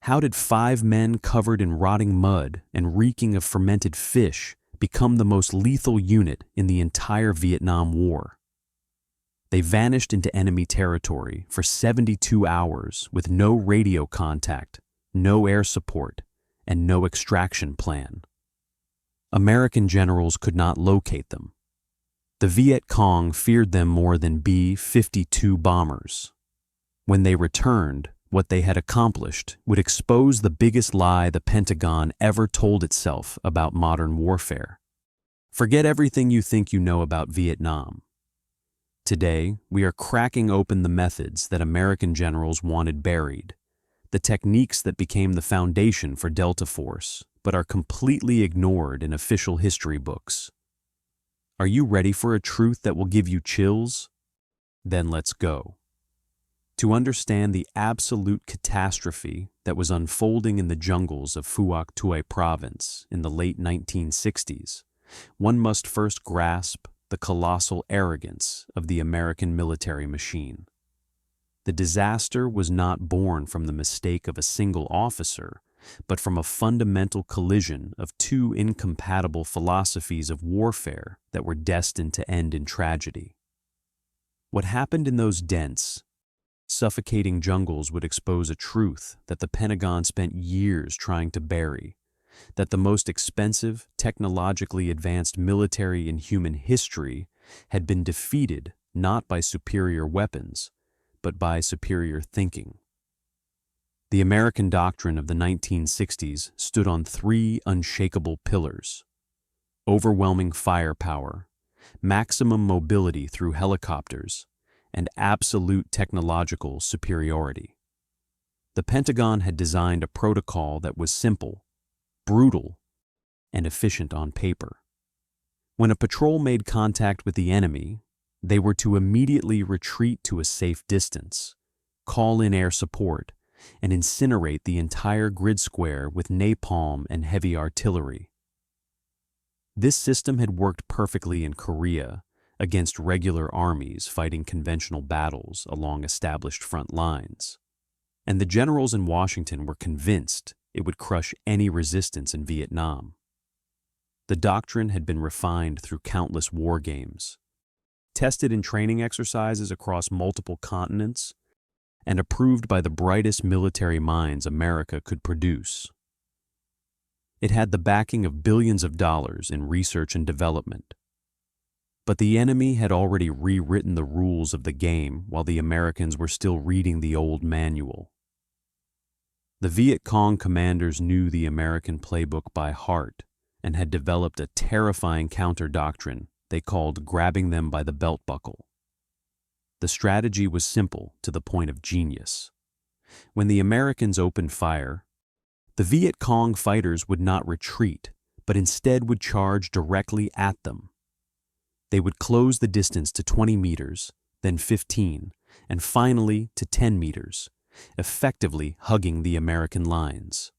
How did 5 men covered in rotting mud and reeking of fermented fish become the most lethal unit in the entire Vietnam War? They vanished into enemy territory for 72 hours with no radio contact, no air support, and no extraction plan. American generals could not locate them. The Viet Cong feared them more than B-52 bombers. When they returned, what they had accomplished would expose the biggest lie the Pentagon ever told itself about modern warfare. Forget everything you think you know about Vietnam. Today, we are cracking open the methods that American generals wanted buried, the techniques that became the foundation for Delta Force, but are completely ignored in official history books. Are you ready for a truth that will give you chills? Then let's go. To understand the absolute catastrophe that was unfolding in the jungles of Fuaktui province in the late 1960s, one must first grasp the colossal arrogance of the American military machine. The disaster was not born from the mistake of a single officer, but from a fundamental collision of two incompatible philosophies of warfare that were destined to end in tragedy. What happened in those dense, suffocating jungles would expose a truth that the Pentagon spent years trying to bury, that the most expensive, technologically advanced military in human history had been defeated not by superior weapons, but by superior thinking. The American doctrine of the 1960s stood on 3 unshakable pillars: overwhelming firepower, maximum mobility through helicopters, and absolute technological superiority. The Pentagon had designed a protocol that was simple, brutal, and efficient on paper. When a patrol made contact with the enemy, they were to immediately retreat to a safe distance, call in air support, and incinerate the entire grid square with napalm and heavy artillery. This system had worked perfectly in Korea against regular armies fighting conventional battles along established front lines, and the generals in Washington were convinced it would crush any resistance in Vietnam. The doctrine had been refined through countless war games, tested in training exercises across multiple continents, and approved by the brightest military minds America could produce. It had the backing of billions of dollars in research and development. But the enemy had already rewritten the rules of the game while the Americans were still reading the old manual. The Viet Cong commanders knew the American playbook by heart and had developed a terrifying counter-doctrine they called grabbing them by the belt buckle. The strategy was simple to the point of genius. When the Americans opened fire, the Viet Cong fighters would not retreat, but instead would charge directly at them. They would close the distance to 20 meters, then 15, and finally to 10 meters, effectively hugging the American lines.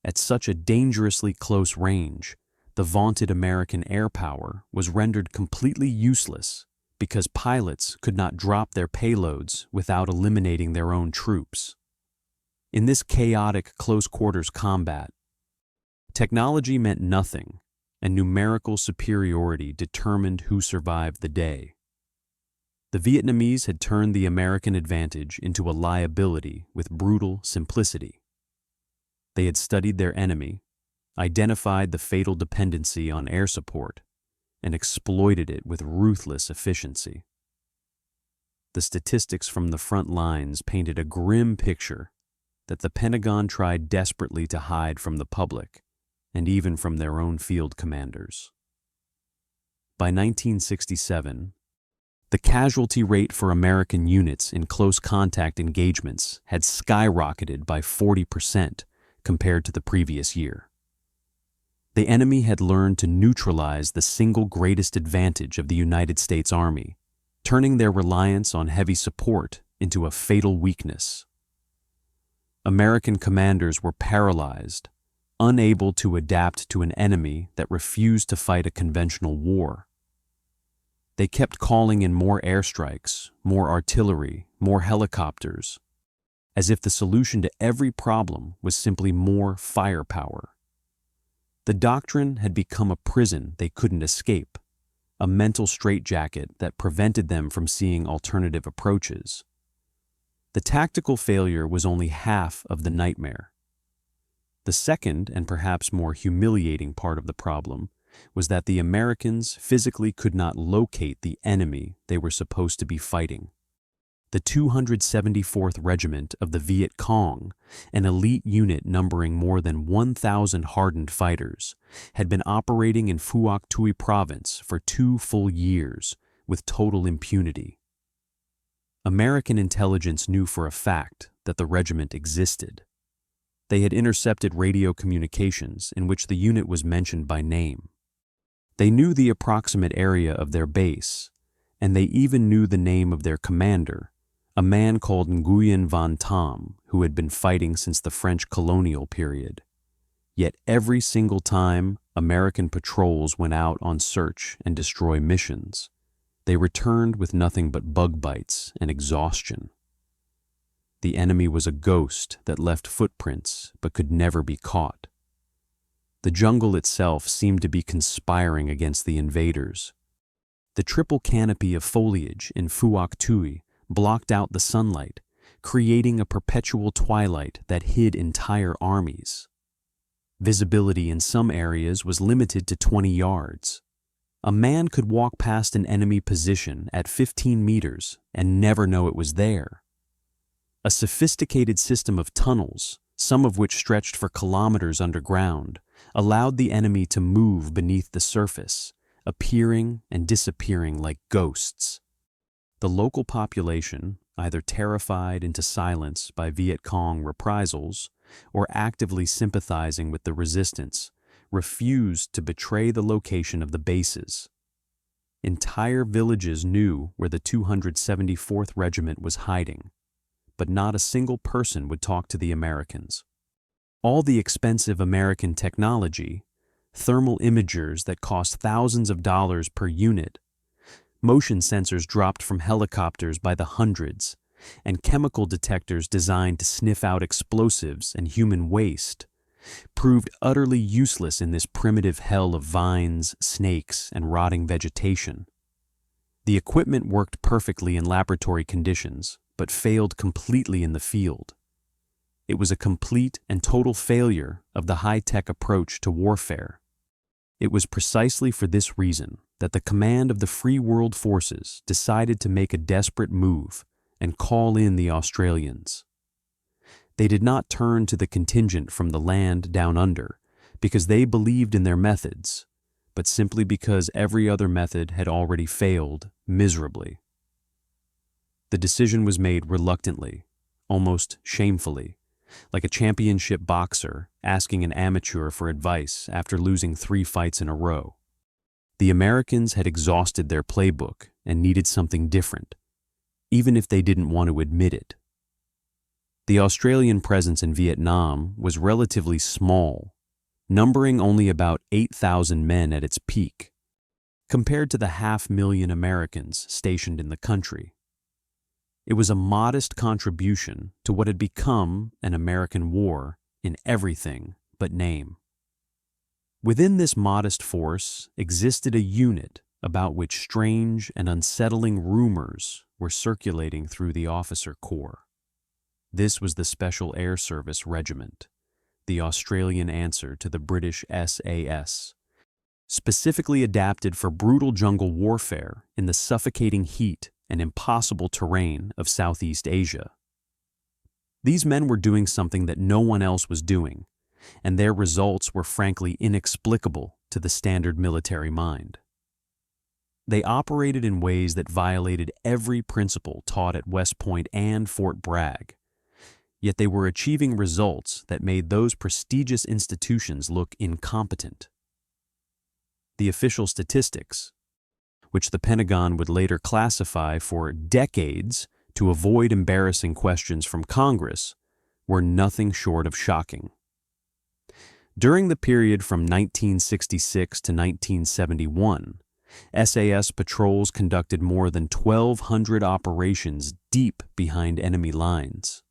At such a dangerously close range, the vaunted American air power was rendered completely useless because pilots could not drop their payloads without eliminating their own troops. In this chaotic close-quarters combat, technology meant nothing, and numerical superiority determined who survived the day. The Vietnamese had turned the American advantage into a liability with brutal simplicity. They had studied their enemy, identified the fatal dependency on air support, and exploited it with ruthless efficiency. The statistics from the front lines painted a grim picture that the Pentagon tried desperately to hide from the public and even from their own field commanders. By 1967, the casualty rate for American units in close contact engagements had skyrocketed by 40% compared to the previous year. The enemy had learned to neutralize the single greatest advantage of the United States Army, turning their reliance on heavy support into a fatal weakness. American commanders were paralyzed, unable to adapt to an enemy that refused to fight a conventional war. They kept calling in more airstrikes, more artillery, more helicopters, as if the solution to every problem was simply more firepower. The doctrine had become a prison they couldn't escape, a mental straitjacket that prevented them from seeing alternative approaches. The tactical failure was only half of the nightmare. The second, and perhaps more humiliating part of the problem, was that the Americans physically could not locate the enemy they were supposed to be fighting. The 274th Regiment of the Viet Cong, an elite unit numbering more than 1,000 hardened fighters, had been operating in Fuaktui province for 2 full years with total impunity. American intelligence knew for a fact that the regiment existed. They had intercepted radio communications in which the unit was mentioned by name. They knew the approximate area of their base, and they even knew the name of their commander, a man called Nguyen Van Tam, who had been fighting since the French colonial period. Yet every single time American patrols went out on search and destroy missions, they returned with nothing but bug bites and exhaustion. The enemy was a ghost that left footprints but could never be caught. The jungle itself seemed to be conspiring against the invaders. The triple canopy of foliage in Fuaktui blocked out the sunlight, creating a perpetual twilight that hid entire armies. Visibility in some areas was limited to 20 yards. A man could walk past an enemy position at 15 meters and never know it was there. A sophisticated system of tunnels, some of which stretched for kilometers underground, allowed the enemy to move beneath the surface, appearing and disappearing like ghosts. The local population, either terrified into silence by Viet Cong reprisals or actively sympathizing with the resistance, refused to betray the location of the bases. Entire villages knew where the 274th Regiment was hiding, but not a single person would talk to the Americans. All the expensive American technology, thermal imagers that cost thousands of dollars per unit, motion sensors dropped from helicopters by the hundreds, and chemical detectors designed to sniff out explosives and human waste, proved utterly useless in this primitive hell of vines, snakes, and rotting vegetation. The equipment worked perfectly in laboratory conditions, but failed completely in the field. It was a complete and total failure of the high-tech approach to warfare. It was precisely for this reason that the command of the Free World Forces decided to make a desperate move and call in the Australians. They did not turn to the contingent from the land down under because they believed in their methods, but simply because every other method had already failed miserably. The decision was made reluctantly, almost shamefully, like a championship boxer asking an amateur for advice after losing 3 fights in a row. The Americans had exhausted their playbook and needed something different, even if they didn't want to admit it. The Australian presence in Vietnam was relatively small, numbering only about 8,000 men at its peak, compared to the 500,000 Americans stationed in the country. It was a modest contribution to what had become an American war in everything but name. Within this modest force existed a unit about which strange and unsettling rumors were circulating through the officer corps. This was the Special Air Service Regiment, the Australian answer to the British SAS, specifically adapted for brutal jungle warfare in the suffocating heat and impossible terrain of Southeast Asia. These men were doing something that no one else was doing, and their results were frankly inexplicable to the standard military mind. They operated in ways that violated every principle taught at West Point and Fort Bragg, yet they were achieving results that made those prestigious institutions look incompetent. The official statistics, which the Pentagon would later classify for decades to avoid embarrassing questions from Congress, were nothing short of shocking. During the period from 1966 to 1971, SAS patrols conducted more than 1,200 operations deep behind enemy lines.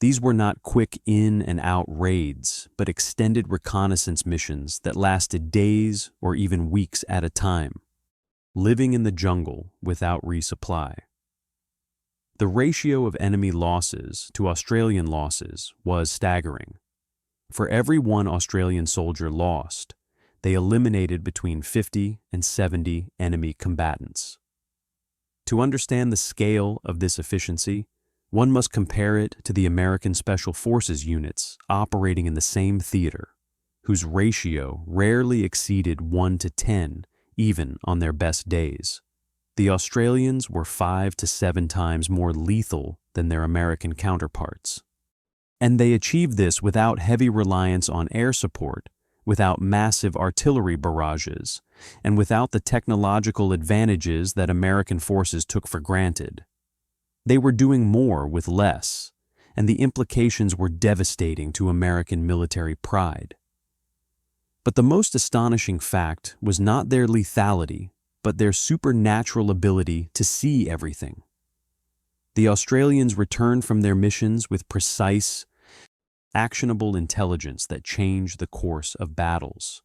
These were not quick in and out raids, but extended reconnaissance missions that lasted days or even weeks at a time, living in the jungle without resupply. The ratio of enemy losses to Australian losses was staggering. For every one Australian soldier lost, they eliminated between 50 and 70 enemy combatants. To understand the scale of this efficiency, one must compare it to the American Special Forces units operating in the same theater, whose ratio rarely exceeded 1 to 10, even on their best days. The Australians were 5 to 7 times more lethal than their American counterparts. And they achieved this without heavy reliance on air support, without massive artillery barrages, and without the technological advantages that American forces took for granted. They were doing more with less, and the implications were devastating to American military pride. But the most astonishing fact was not their lethality, but their supernatural ability to see everything. The Australians returned from their missions with precise, actionable intelligence that changed the course of battles.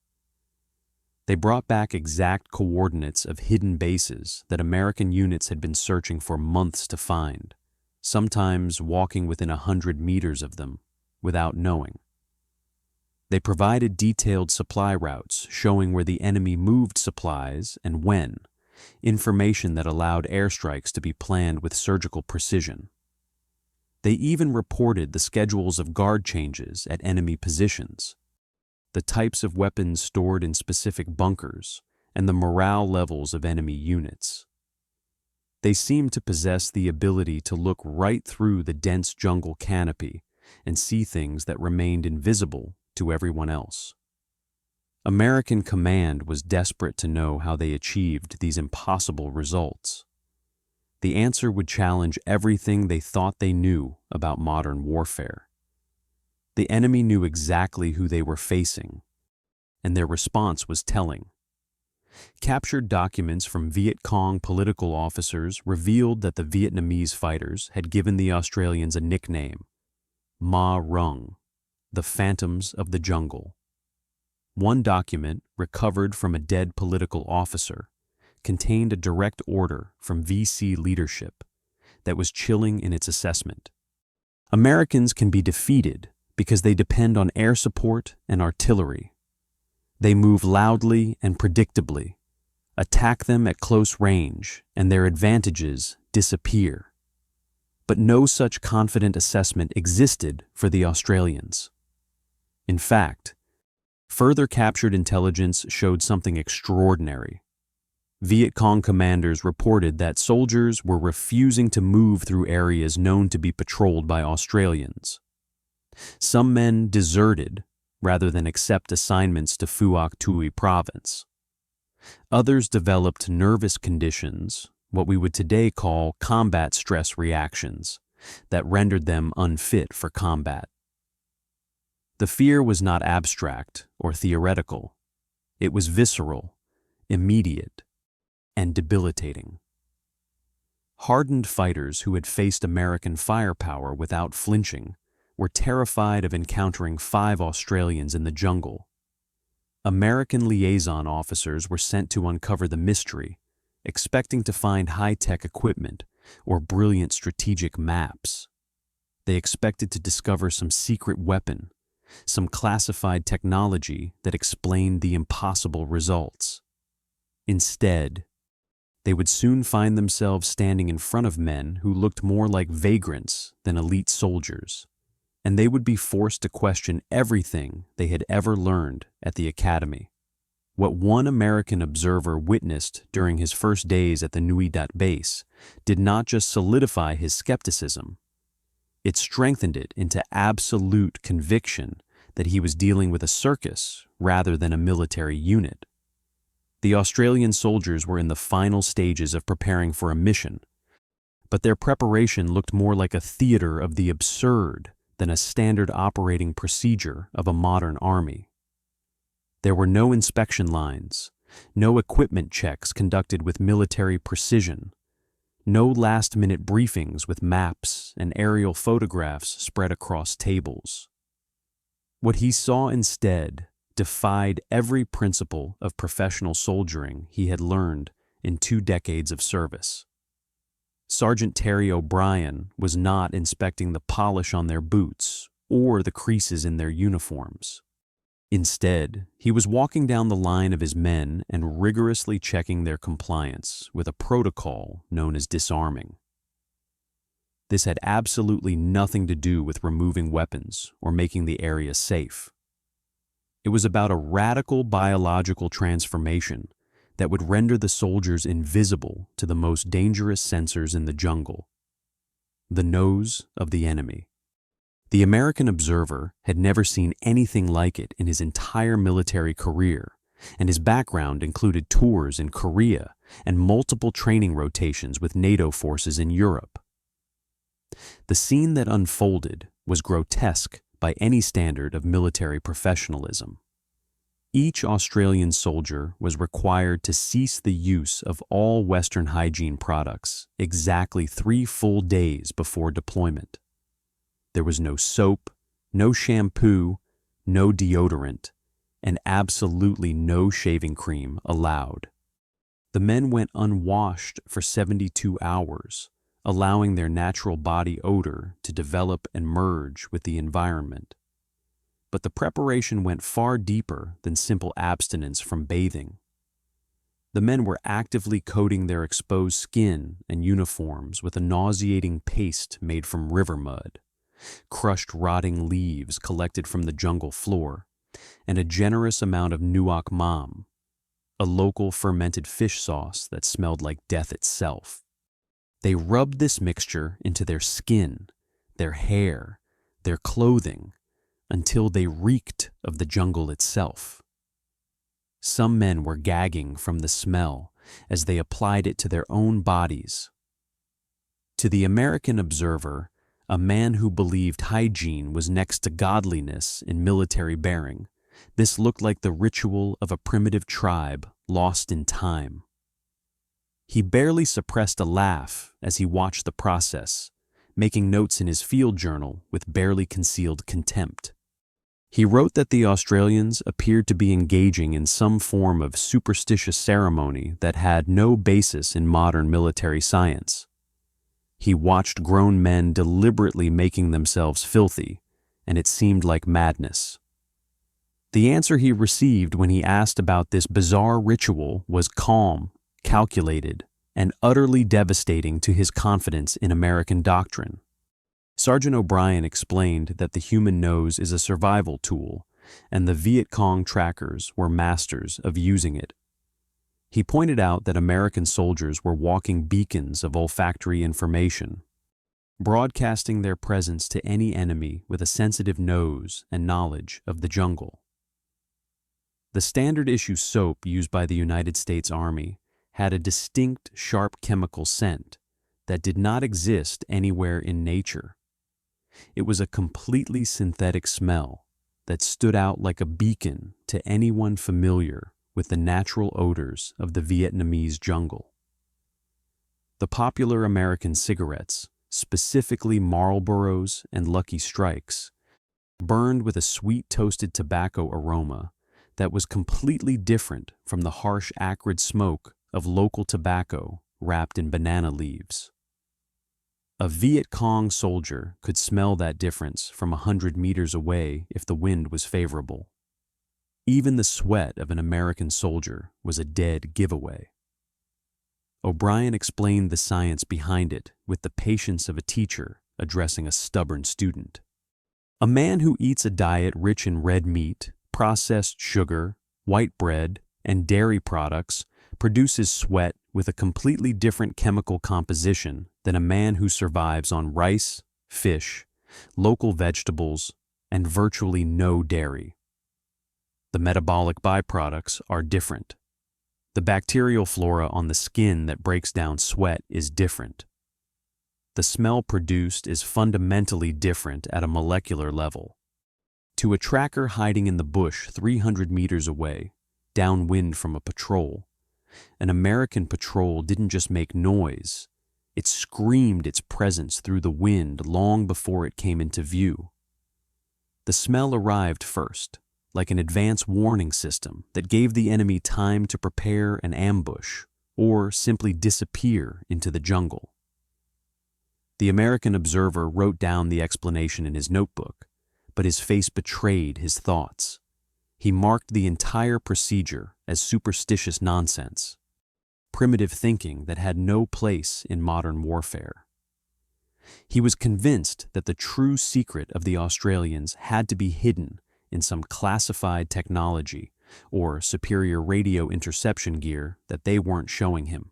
They brought back exact coordinates of hidden bases that American units had been searching for months to find, sometimes walking within 100 meters of them without knowing. They provided detailed supply routes showing where the enemy moved supplies and when, information that allowed airstrikes to be planned with surgical precision. They even reported the schedules of guard changes at enemy positions, the types of weapons stored in specific bunkers, and the morale levels of enemy units. They seemed to possess the ability to look right through the dense jungle canopy and see things that remained invisible to everyone else. American command was desperate to know how they achieved these impossible results. The answer would challenge everything they thought they knew about modern warfare. The enemy knew exactly who they were facing, and their response was telling. Captured documents from Viet Cong political officers revealed that the Vietnamese fighters had given the Australians a nickname, Ma Rung, the Phantoms of the Jungle. One document, recovered from a dead political officer, contained a direct order from VC leadership that was chilling in its assessment. Americans can be defeated because they depend on air support and artillery. They move loudly and predictably, attack them at close range, and their advantages disappear. But no such confident assessment existed for the Australians. In fact, further captured intelligence showed something extraordinary. Viet Cong commanders reported that soldiers were refusing to move through areas known to be patrolled by Australians. Some men deserted rather than accept assignments to Fuaktui province. Others developed nervous conditions, what we would today call combat stress reactions, that rendered them unfit for combat. The fear was not abstract or theoretical. It was visceral, immediate, and debilitating. Hardened fighters who had faced American firepower without flinching were terrified of encountering 5 Australians in the jungle. American liaison officers were sent to uncover the mystery, expecting to find high-tech equipment or brilliant strategic maps. They expected to discover some secret weapon, some classified technology that explained the impossible results. Instead, they would soon find themselves standing in front of men who looked more like vagrants than elite soldiers, and they would be forced to question everything they had ever learned at the academy. What one American observer witnessed during his first days at the Nui Dat base did not just solidify his skepticism, it strengthened it into absolute conviction that he was dealing with a circus rather than a military unit. The Australian soldiers were in the final stages of preparing for a mission, but their preparation looked more like a theater of the absurd than a standard operating procedure of a modern army. There were no inspection lines, no equipment checks conducted with military precision, No last-minute briefings with maps and aerial photographs spread across tables. What he saw instead defied every principle of professional soldiering he had learned in 2 decades of service. Sergeant Terry O'Brien was not inspecting the polish on their boots or the creases in their uniforms. Instead, he was walking down the line of his men and rigorously checking their compliance with a protocol known as disarming. This had absolutely nothing to do with removing weapons or making the area safe. It was about a radical biological transformation that would render the soldiers invisible to the most dangerous sensors in the jungle: the nose of the enemy. The American observer had never seen anything like it in his entire military career, and his background included tours in Korea and multiple training rotations with NATO forces in Europe. The scene that unfolded was grotesque by any standard of military professionalism. Each Australian soldier was required to cease the use of all Western hygiene products exactly 3 full days before deployment. There was no soap, no shampoo, no deodorant, and absolutely no shaving cream allowed. The men went unwashed for 72 hours, allowing their natural body odor to develop and merge with the environment. But the preparation went far deeper than simple abstinence from bathing. The men were actively coating their exposed skin and uniforms with a nauseating paste made from river mud, crushed rotting leaves collected from the jungle floor, and a generous amount of nuoc mam, a local fermented fish sauce that smelled like death itself. They rubbed this mixture into their skin, their hair, their clothing, until they reeked of the jungle itself. Some men were gagging from the smell as they applied it to their own bodies. To the American observer, a man who believed hygiene was next to godliness in military bearing, this looked like the ritual of a primitive tribe lost in time. He barely suppressed a laugh as he watched the process, making notes in his field journal with barely concealed contempt. He wrote that the Australians appeared to be engaging in some form of superstitious ceremony that had no basis in modern military science. He watched grown men deliberately making themselves filthy, and it seemed like madness. The answer he received when he asked about this bizarre ritual was calm, calculated, and utterly devastating to his confidence in American doctrine. Sergeant O'Brien explained that the human nose is a survival tool, and the Viet Cong trackers were masters of using it. He pointed out that American soldiers were walking beacons of olfactory information, broadcasting their presence to any enemy with a sensitive nose and knowledge of the jungle. The standard issue soap used by the United States Army had a distinct, sharp chemical scent that did not exist anywhere in nature. It was a completely synthetic smell that stood out like a beacon to anyone familiar with the natural odors of the Vietnamese jungle. The popular American cigarettes, specifically Marlboros and Lucky Strikes, burned with a sweet toasted tobacco aroma that was completely different from the harsh, acrid smoke of local tobacco wrapped in banana leaves. A Viet Cong soldier could smell that difference from 100 meters away if the wind was favorable. Even the sweat of an American soldier was a dead giveaway. O'Brien explained the science behind it with the patience of a teacher addressing a stubborn student. A man who eats a diet rich in red meat, processed sugar, white bread, and dairy products produces sweat with a completely different chemical composition than a man who survives on rice, fish, local vegetables, and virtually no dairy. The metabolic byproducts are different. The bacterial flora on the skin that breaks down sweat is different. The smell produced is fundamentally different at a molecular level. To a tracker hiding in the bush 300 meters away, downwind from a patrol, an American patrol didn't just make noise, It screamed its presence through the wind long before it came into view. The smell arrived first, like an advance warning system that gave the enemy time to prepare an ambush or simply disappear into the jungle. The American observer wrote down the explanation in his notebook, but his face betrayed his thoughts. He marked the entire procedure as superstitious nonsense, primitive thinking that had no place in modern warfare. He was convinced that the true secret of the Australians had to be hidden in some classified technology or superior radio interception gear that they weren't showing him.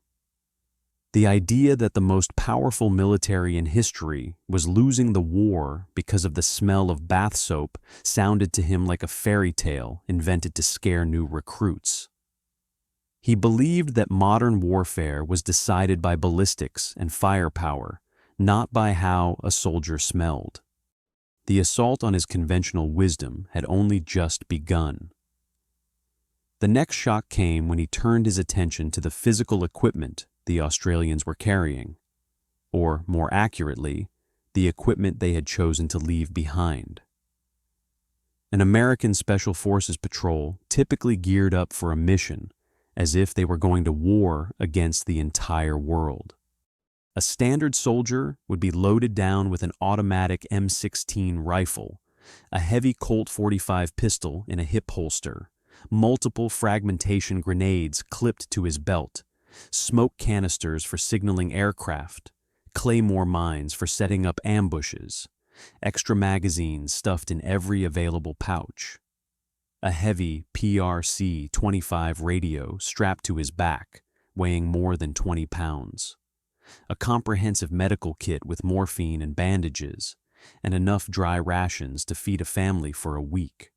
The idea that the most powerful military in history was losing the war because of the smell of bath soap sounded to him like a fairy tale invented to scare new recruits. He believed that modern warfare was decided by ballistics and firepower, not by how a soldier smelled. The assault on his conventional wisdom had only just begun. The next shock came when he turned his attention to the physical equipment the Australians were carrying, or more accurately, the equipment they had chosen to leave behind. An American Special Forces patrol typically geared up for a mission as if they were going to war against the entire world. A standard soldier would be loaded down with an automatic M16 rifle, a heavy Colt .45 pistol in a hip holster, multiple fragmentation grenades clipped to his belt, smoke canisters for signaling aircraft, claymore mines for setting up ambushes, extra magazines stuffed in every available pouch, a heavy PRC-25 radio strapped to his back, weighing more than 20 pounds, a comprehensive medical kit with morphine and bandages, and enough dry rations to feed a family for a week.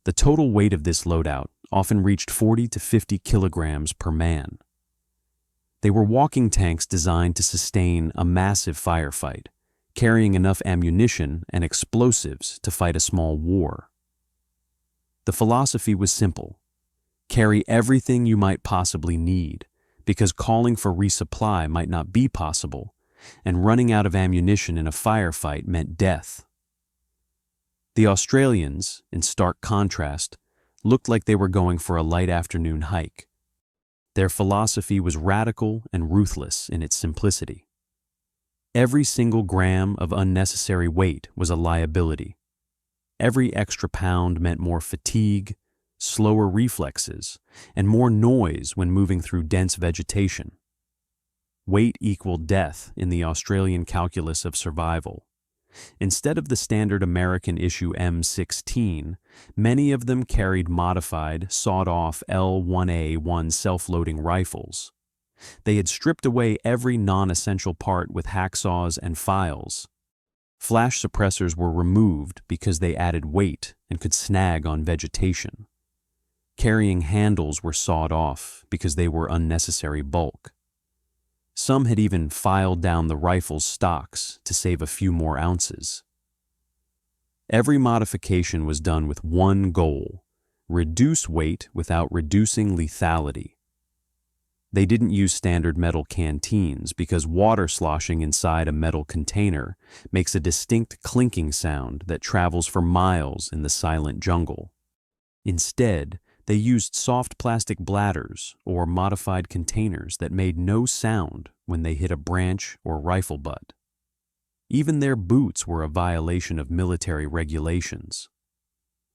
The total weight of this loadout often reached 40 to 50 kilograms per man. They were walking tanks designed to sustain a massive firefight, carrying enough ammunition and explosives to fight a small war. The philosophy was simple: carry everything you might possibly need, because calling for resupply might not be possible, and running out of ammunition in a firefight meant death. The Australians, in stark contrast, looked like they were going for a light afternoon hike. Their philosophy was radical and ruthless in its simplicity. Every single gram of unnecessary weight was a liability. Every extra pound meant more fatigue, slower reflexes, and more noise when moving through dense vegetation. Weight equaled death in the Australian calculus of survival. Instead of the standard American-issue M16, many of them carried modified, sawed-off L1A1 self-loading rifles. They had stripped away every non-essential part with hacksaws and files. Flash suppressors were removed because they added weight and could snag on vegetation. Carrying handles were sawed off because they were unnecessary bulk. Some had even filed down the rifle's stocks to save a few more ounces. Every modification was done with one goal: reduce weight without reducing lethality. They didn't use standard metal canteens because water sloshing inside a metal container makes a distinct clinking sound that travels for miles in the silent jungle. Instead, they used soft plastic bladders or modified containers that made no sound when they hit a branch or rifle butt. Even their boots were a violation of military regulations.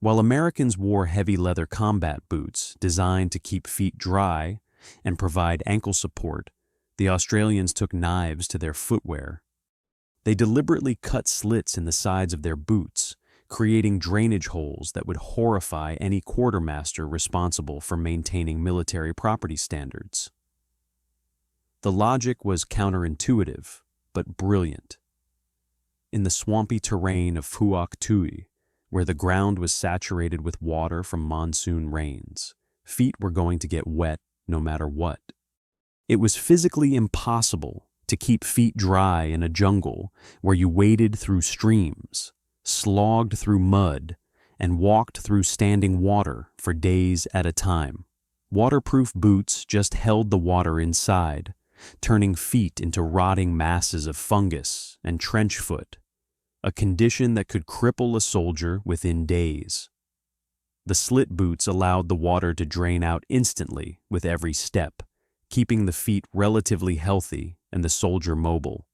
While Americans wore heavy leather combat boots designed to keep feet dry and provide ankle support, the Australians took knives to their footwear. They deliberately cut slits in the sides of their boots, creating drainage holes that would horrify any quartermaster responsible for maintaining military property standards. The logic was counterintuitive, but brilliant. In the swampy terrain of Fuaktui, where the ground was saturated with water from monsoon rains, feet were going to get wet no matter what. It was physically impossible to keep feet dry in a jungle where you waded through streams, slogged through mud, and walked through standing water for days at a time. Waterproof boots just held the water inside, turning feet into rotting masses of fungus and trench foot, a condition that could cripple a soldier within days. The slit boots allowed the water to drain out instantly with every step, keeping the feet relatively healthy and the soldier mobile.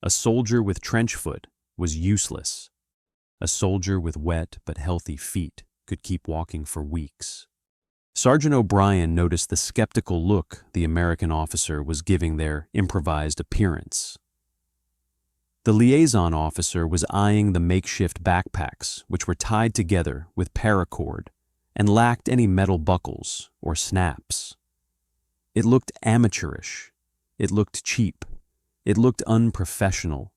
A soldier with trench foot was useless. A soldier with wet but healthy feet could keep walking for weeks. Sergeant O'Brien noticed the skeptical look the American officer was giving their improvised appearance. The liaison officer was eyeing the makeshift backpacks, which were tied together with paracord and lacked any metal buckles or snaps. It looked amateurish. It looked cheap. It looked unprofessional.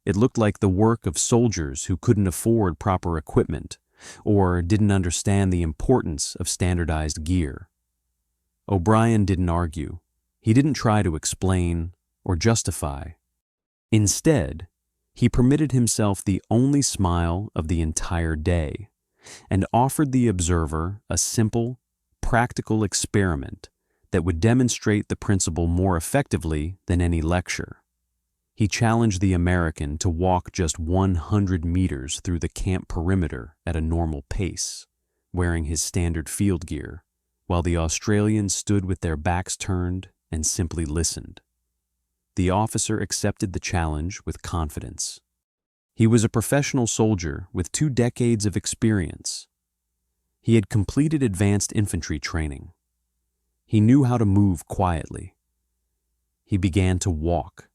It looked like the work of soldiers who couldn't afford proper equipment or didn't understand the importance of standardized gear. O'Brien didn't argue. He didn't try to explain or justify. Instead, he permitted himself the only smile of the entire day and offered the observer a simple, practical experiment that would demonstrate the principle more effectively than any lecture. He challenged the American to walk just 100 meters through the camp perimeter at a normal pace, wearing his standard field gear, while the Australians stood with their backs turned and simply listened. The officer accepted the challenge with confidence. He was a professional soldier with 2 decades of experience. He had completed advanced infantry training. He knew how to move quietly. He began to walk.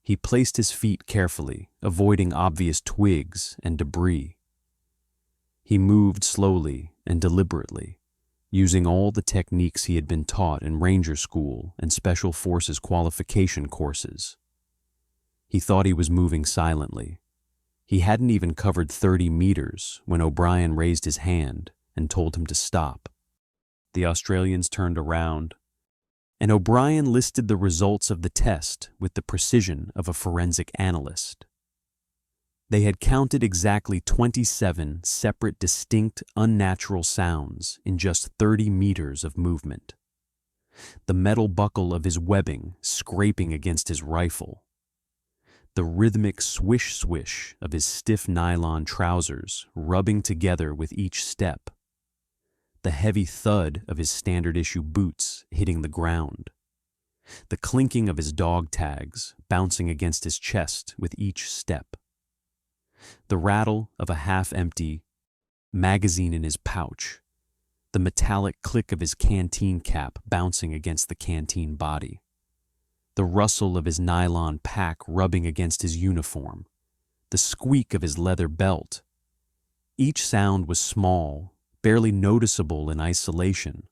He placed his feet carefully, avoiding obvious twigs and debris. He moved slowly and deliberately, using all the techniques he had been taught in Ranger School and Special Forces qualification courses. He thought he was moving silently. He hadn't even covered 30 meters when O'Brien raised his hand and told him to stop. The Australians turned around, and O'Brien listed the results of the test with the precision of a forensic analyst. They had counted exactly 27 separate, distinct, unnatural sounds in just 30 meters of movement. The metal buckle of his webbing scraping against his rifle. The rhythmic swish-swish of his stiff nylon trousers rubbing together with each step. The heavy thud of his standard-issue boots hitting the ground. The clinking of his dog tags bouncing against his chest with each step. The rattle of a half-empty magazine in his pouch. The metallic click of his canteen cap bouncing against the canteen body. The rustle of his nylon pack rubbing against his uniform. The squeak of his leather belt. Each sound was small, barely noticeable in isolation,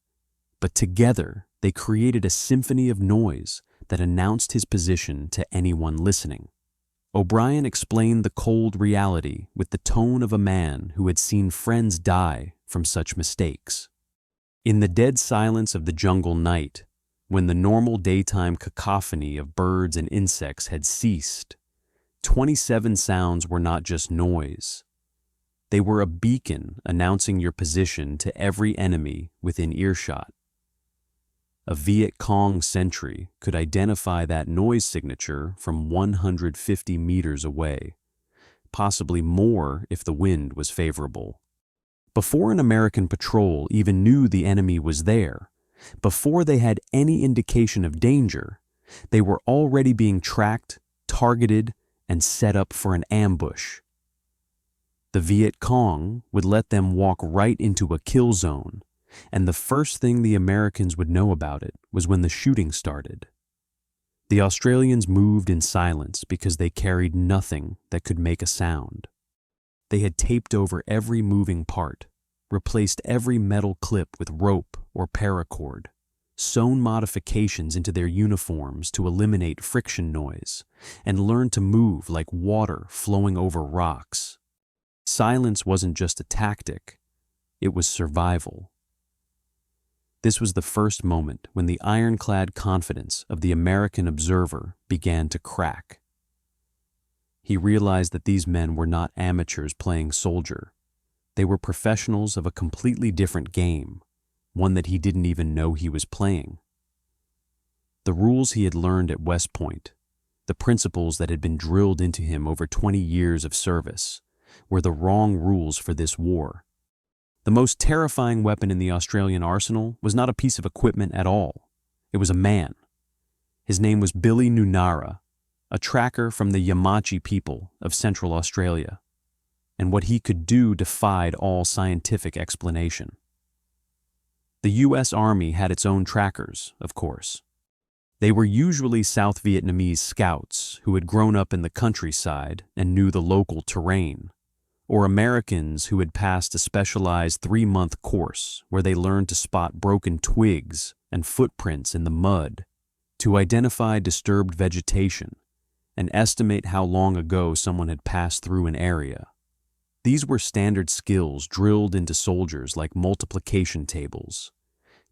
but together they created a symphony of noise that announced his position to anyone listening. O'Brien explained the cold reality with the tone of a man who had seen friends die from such mistakes. In the dead silence of the jungle night, when the normal daytime cacophony of birds and insects had ceased, 27 sounds were not just noise. They were a beacon announcing your position to every enemy within earshot. A Viet Cong sentry could identify that noise signature from 150 meters away, possibly more if the wind was favorable. Before an American patrol even knew the enemy was there, before they had any indication of danger, they were already being tracked, targeted, and set up for an ambush. The Viet Cong would let them walk right into a kill zone, and the first thing the Americans would know about it was when the shooting started. The Australians moved in silence because they carried nothing that could make a sound. They had taped over every moving part, replaced every metal clip with rope or paracord, sewn modifications into their uniforms to eliminate friction noise, and learned to move like water flowing over rocks. Silence wasn't just a tactic, it was survival. This was the first moment when the ironclad confidence of the American observer began to crack. He realized that these men were not amateurs playing soldier. They were professionals of a completely different game, one that he didn't even know he was playing. The rules he had learned at West Point, the principles that had been drilled into him over 20 years of service, were the wrong rules for this war. The most terrifying weapon in the Australian arsenal was not a piece of equipment at all. It was a man. His name was Billy Nunara, a tracker from the Yamachi people of Central Australia, and what he could do defied all scientific explanation. The U.S. Army had its own trackers, of course. They were usually South Vietnamese scouts who had grown up in the countryside and knew the local terrain, or Americans who had passed a specialized 3-month course where they learned to spot broken twigs and footprints in the mud, to identify disturbed vegetation, and estimate how long ago someone had passed through an area. These were standard skills drilled into soldiers like multiplication tables,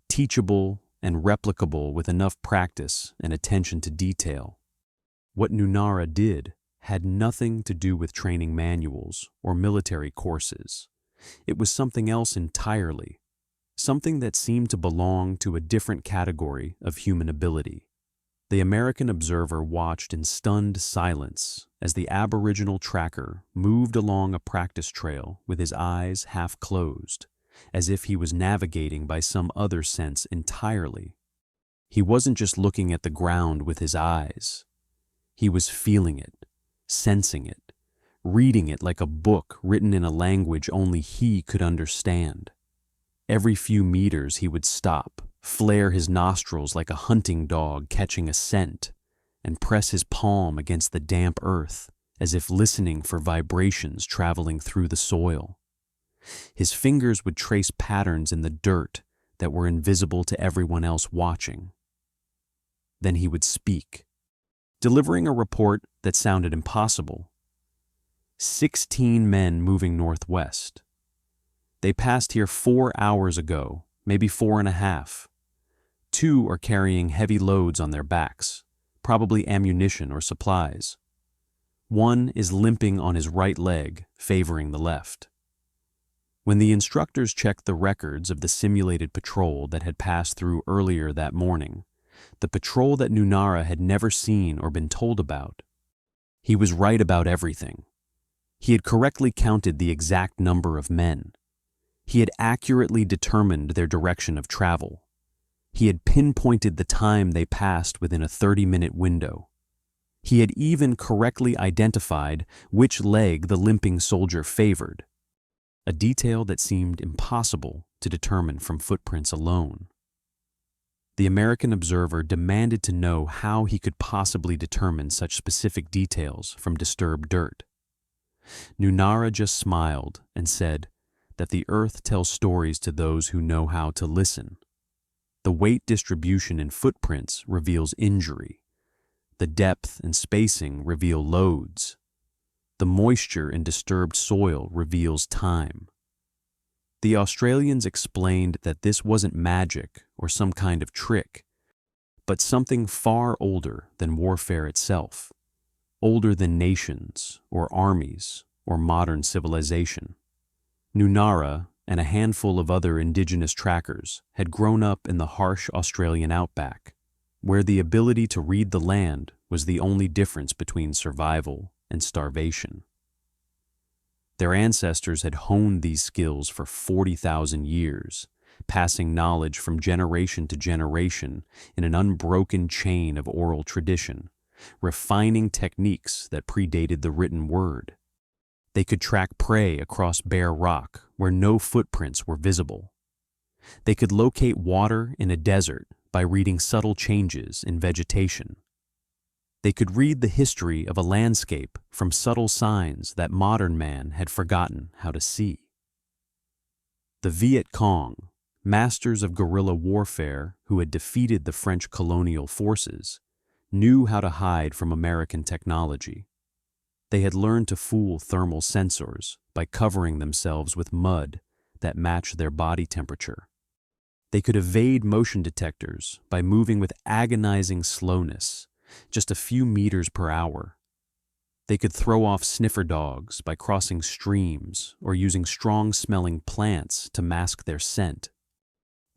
teachable and replicable with enough practice and attention to detail. What Nunara did had nothing to do with training manuals or military courses. It was something else entirely, something that seemed to belong to a different category of human ability. The American observer watched in stunned silence as the Aboriginal tracker moved along a practice trail with his eyes half closed, as if he was navigating by some other sense entirely. He wasn't just looking at the ground with his eyes. He was feeling it, sensing it, reading it like a book written in a language only he could understand. Every few meters he would stop, flare his nostrils like a hunting dog catching a scent, and press his palm against the damp earth as if listening for vibrations traveling through the soil. His fingers would trace patterns in the dirt that were invisible to everyone else watching. Then he would speak, delivering a report that sounded impossible. 16 men moving northwest. They passed here 4 hours ago, maybe 4.5. 2 are carrying heavy loads on their backs, probably ammunition or supplies. 1 is limping on his right leg, favoring the left. When the instructors checked the records of the simulated patrol that had passed through earlier that morning, the patrol that Nunara had never seen or been told about, he was right about everything. He had correctly counted the exact number of men. He had accurately determined their direction of travel. He had pinpointed the time they passed within a 30-minute window. He had even correctly identified which leg the limping soldier favored, a detail that seemed impossible to determine from footprints alone. The American observer demanded to know how he could possibly determine such specific details from disturbed dirt. Nunara just smiled and said that the earth tells stories to those who know how to listen. The weight distribution in footprints reveals injury. The depth and spacing reveal loads. The moisture in disturbed soil reveals time. The Australians explained that this wasn't magic or some kind of trick, but something far older than warfare itself, older than nations or armies or modern civilization. Nunara and a handful of other indigenous trackers had grown up in the harsh Australian outback, where the ability to read the land was the only difference between survival and starvation. Their ancestors had honed these skills for 40,000 years, passing knowledge from generation to generation in an unbroken chain of oral tradition, refining techniques that predated the written word. They could track prey across bare rock where no footprints were visible. They could locate water in a desert by reading subtle changes in vegetation. They could read the history of a landscape from subtle signs that modern man had forgotten how to see. The Viet Cong, masters of guerrilla warfare who had defeated the French colonial forces, knew how to hide from American technology. They had learned to fool thermal sensors by covering themselves with mud that matched their body temperature. They could evade motion detectors by moving with agonizing slowness, just a few meters per hour. They could throw off sniffer dogs by crossing streams or using strong-smelling plants to mask their scent.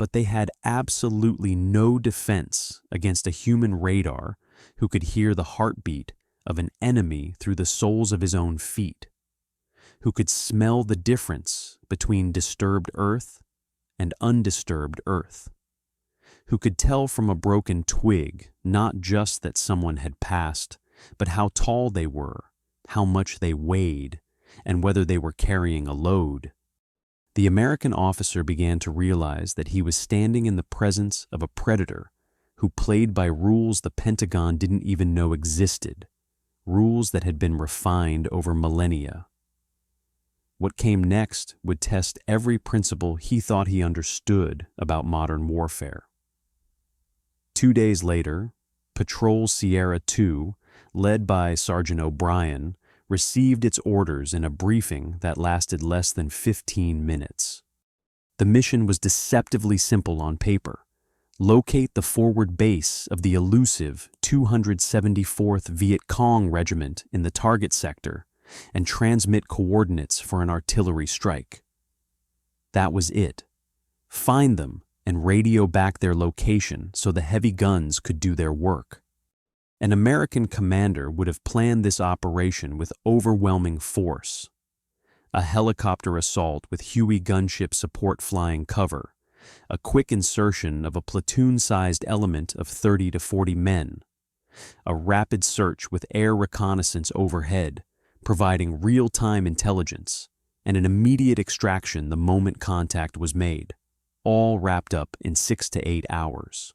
but they had absolutely no defense against a human radar who could hear the heartbeat of an enemy through the soles of his own feet, who could smell the difference between disturbed earth and undisturbed earth, who could tell from a broken twig not just that someone had passed, but how tall they were, how much they weighed, and whether they were carrying a load. The American officer began to realize that he was standing in the presence of a predator who played by rules the Pentagon didn't even know existed, rules that had been refined over millennia. What came next would test every principle he thought he understood about modern warfare. 2 days later, Patrol Sierra 2, led by Sergeant O'Brien, received its orders in a briefing that lasted less than 15 minutes. The mission was deceptively simple on paper. Locate the forward base of the elusive 274th Viet Cong Regiment in the target sector and transmit coordinates for an artillery strike. That was it. Find them and radio back their location so the heavy guns could do their work. An American commander would have planned this operation with overwhelming force. A helicopter assault with Huey gunship support flying cover, a quick insertion of a platoon-sized element of 30 to 40 men, a rapid search with air reconnaissance overhead, providing real-time intelligence, and an immediate extraction the moment contact was made, all wrapped up in 6 to 8 hours.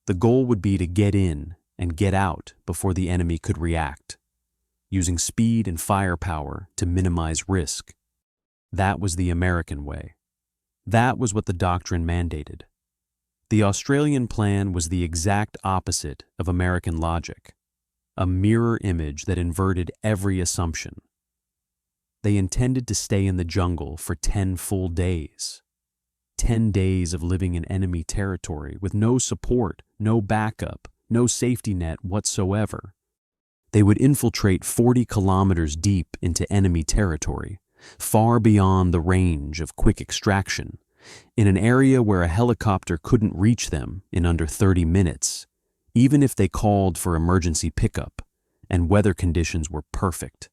The goal would be to get in and get out before the enemy could react, using speed and firepower to minimize risk. That was the American way. That was what the doctrine mandated. The Australian plan was the exact opposite of American logic, a mirror image that inverted every assumption. They intended to stay in the jungle for 10 full days. 10 days of living in enemy territory with no support, no backup, no safety net whatsoever. They would infiltrate 40 kilometers deep into enemy territory, far beyond the range of quick extraction, in an area where a helicopter couldn't reach them in under 30 minutes, even if they called for emergency pickup, and weather conditions were perfect.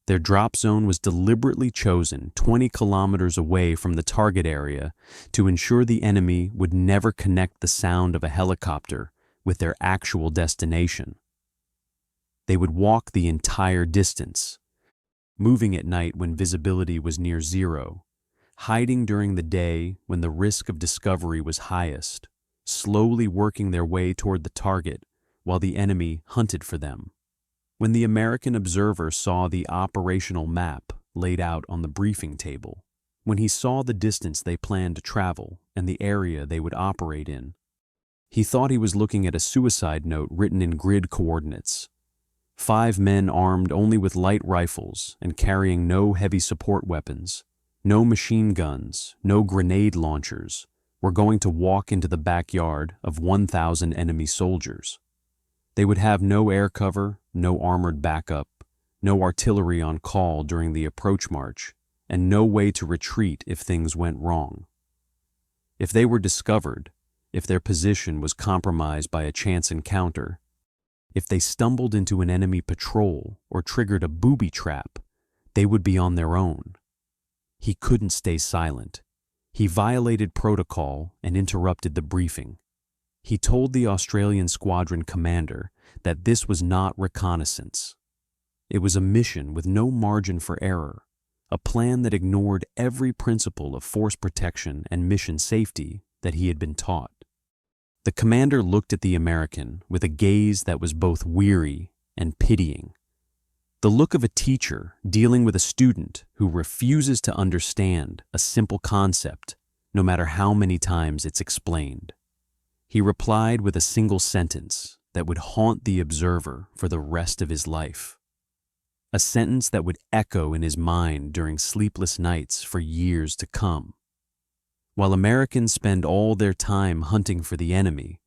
Their drop zone was deliberately chosen 20 kilometers away from the target area to ensure the enemy would never connect the sound of a helicopter with their actual destination. They would walk the entire distance, moving at night when visibility was near zero, hiding during the day when the risk of discovery was highest, slowly working their way toward the target while the enemy hunted for them. When the American observer saw the operational map laid out on the briefing table, when he saw the distance they planned to travel and the area they would operate in, he thought he was looking at a suicide note written in grid coordinates. 5 men armed only with light rifles and carrying no heavy support weapons, no machine guns, no grenade launchers, were going to walk into the backyard of 1,000 enemy soldiers. They would have no air cover, no armored backup, no artillery on call during the approach march, and no way to retreat if things went wrong. If they were discovered, if their position was compromised by a chance encounter, if they stumbled into an enemy patrol or triggered a booby trap, they would be on their own. He couldn't stay silent. He violated protocol and interrupted the briefing. He told the Australian squadron commander that this was not reconnaissance. It was a mission with no margin for error, a plan that ignored every principle of force protection and mission safety that he had been taught. The commander looked at the American with a gaze that was both weary and pitying. The look of a teacher dealing with a student who refuses to understand a simple concept, no matter how many times it's explained. He replied with a single sentence that would haunt the observer for the rest of his life. A sentence that would echo in his mind during sleepless nights for years to come. While Americans spend all their time hunting for the enemy,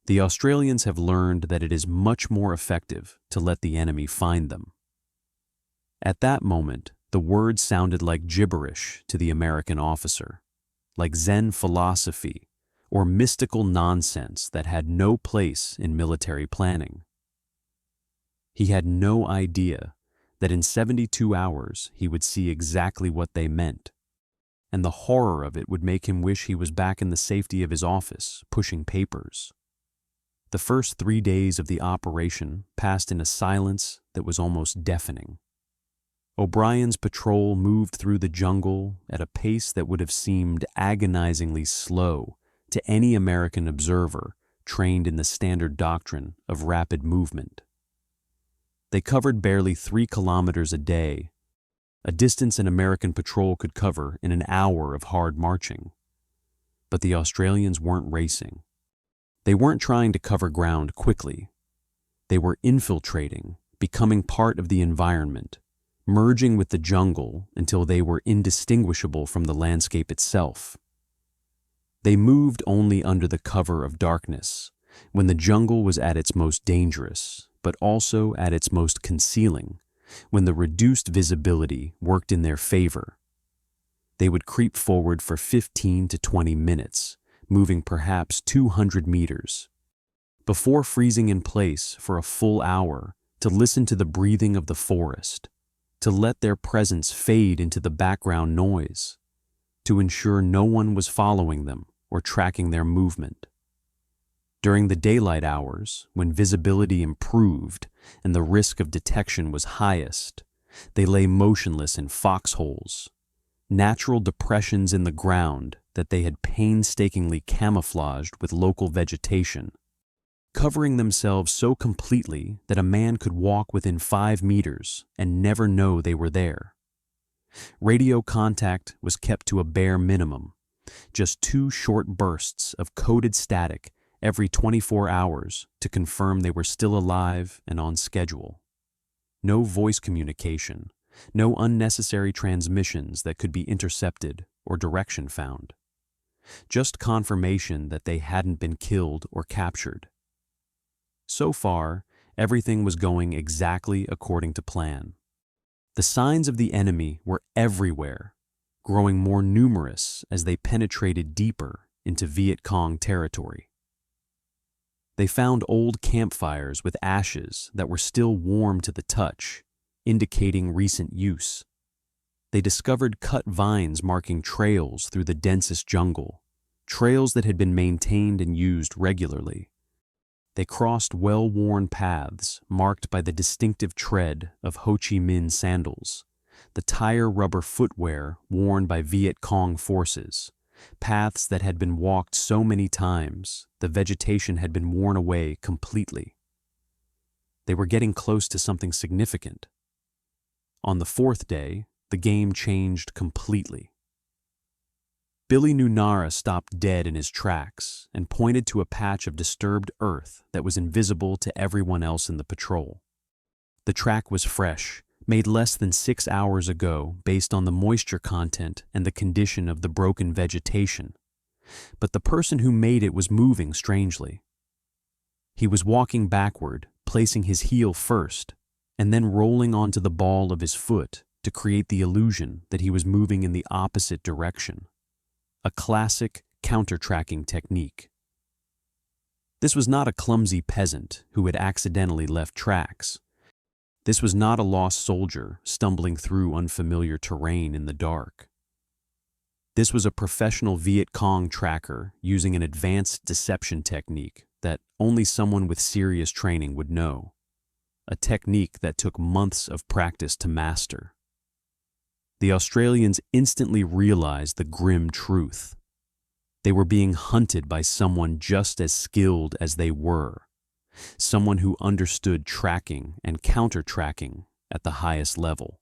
the Australians have learned that it is much more effective to let the enemy find them. At that moment, the words sounded like gibberish to the American officer, like Zen philosophy or mystical nonsense that had no place in military planning. He had no idea that in 72 hours he would see exactly what they meant, and the horror of it would make him wish he was back in the safety of his office, pushing papers. The first 3 days of the operation passed in a silence that was almost deafening. O'Brien's patrol moved through the jungle at a pace that would have seemed agonizingly slow to any American observer trained in the standard doctrine of rapid movement. They covered barely 3 kilometers a day, a distance an American patrol could cover in an hour of hard marching. But the Australians weren't racing. They weren't trying to cover ground quickly. They were infiltrating, becoming part of the environment, merging with the jungle until they were indistinguishable from the landscape itself. They moved only under the cover of darkness, when the jungle was at its most dangerous, but also at its most concealing, when the reduced visibility worked in their favor. They would creep forward for 15 to 20 minutes, moving perhaps 200 meters, before freezing in place for a full hour to listen to the breathing of the forest, to let their presence fade into the background noise, to ensure no one was following them or tracking their movement. During the daylight hours, when visibility improved and the risk of detection was highest, they lay motionless in foxholes, natural depressions in the ground that they had painstakingly camouflaged with local vegetation, covering themselves so completely that a man could walk within 5 meters and never know they were there. Radio contact was kept to a bare minimum, just 2 short bursts of coded static every 24 hours to confirm they were still alive and on schedule. No voice communication, no unnecessary transmissions that could be intercepted or direction found. Just confirmation that they hadn't been killed or captured. So far, everything was going exactly according to plan. The signs of the enemy were everywhere, growing more numerous as they penetrated deeper into Viet Cong territory. They found old campfires with ashes that were still warm to the touch, indicating recent use. They discovered cut vines marking trails through the densest jungle, trails that had been maintained and used regularly. They crossed well-worn paths marked by the distinctive tread of Ho Chi Minh sandals, the tire rubber footwear worn by Viet Cong forces, paths that had been walked so many times the vegetation had been worn away completely. They were getting close to something significant. On the 4th day, the game changed completely. Billy knew Nara stopped dead in his tracks and pointed to a patch of disturbed earth that was invisible to everyone else in the patrol. The track was fresh, made less than 6 hours ago based on the moisture content and the condition of the broken vegetation. But the person who made it was moving strangely. He was walking backward, placing his heel first, and then rolling onto the ball of his foot to create the illusion that he was moving in the opposite direction. A classic counter-tracking technique. This was not a clumsy peasant who had accidentally left tracks. This was not a lost soldier stumbling through unfamiliar terrain in the dark. This was a professional Viet Cong tracker using an advanced deception technique that only someone with serious training would know. A technique that took months of practice to master. The Australians instantly realized the grim truth. They were being hunted by someone just as skilled as they were, someone who understood tracking and counter-tracking at the highest level.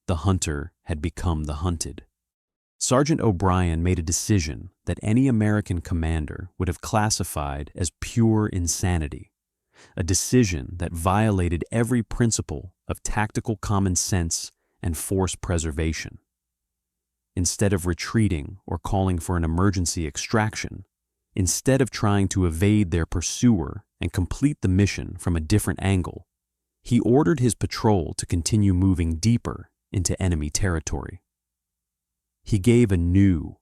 The hunter had become the hunted. Sergeant O'Brien made a decision that any American commander would have classified as pure insanity, a decision that violated every principle of tactical common sense and force preservation. Instead of retreating or calling for an emergency extraction, instead of trying to evade their pursuer and complete the mission from a different angle, he ordered his patrol to continue moving deeper into enemy territory. He gave a new,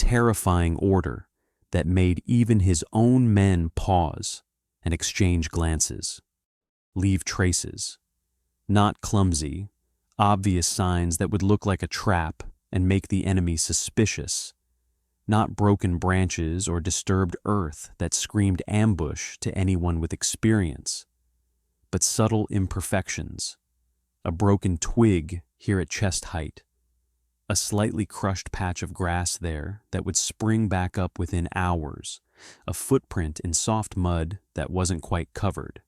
terrifying order that made even his own men pause and exchange glances, leave traces, not clumsy, obvious signs that would look like a trap and make the enemy suspicious, not broken branches or disturbed earth that screamed ambush to anyone with experience, but subtle imperfections, a broken twig here at chest height, a slightly crushed patch of grass there that would spring back up within hours, a footprint in soft mud that wasn't quite covered,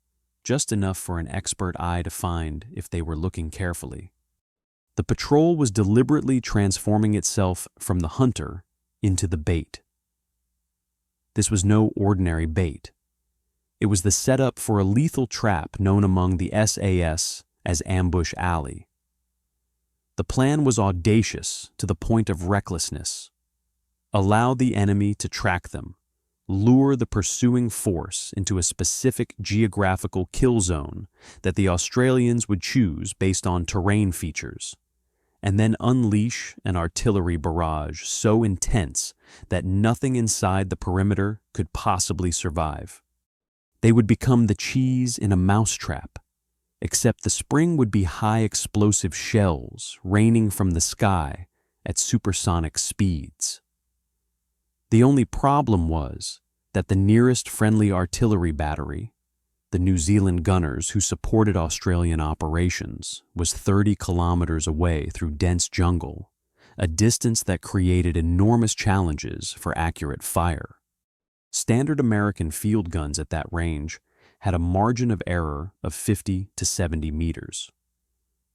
just enough for an expert eye to find if they were looking carefully. The patrol was deliberately transforming itself from the hunter into the bait. This was no ordinary bait. It was the setup for a lethal trap known among the SAS as Ambush Alley. The plan was audacious to the point of recklessness. Allow the enemy to track them, lure the pursuing force into a specific geographical kill zone that the Australians would choose based on terrain features, and then unleash an artillery barrage so intense that nothing inside the perimeter could possibly survive. They would become the cheese in a mousetrap, except the spring would be high explosive shells raining from the sky at supersonic speeds. The only problem was that the nearest friendly artillery battery, the New Zealand gunners who supported Australian operations, was 30 kilometers away through dense jungle, a distance that created enormous challenges for accurate fire. Standard American field guns at that range had a margin of error of 50 to 70 meters,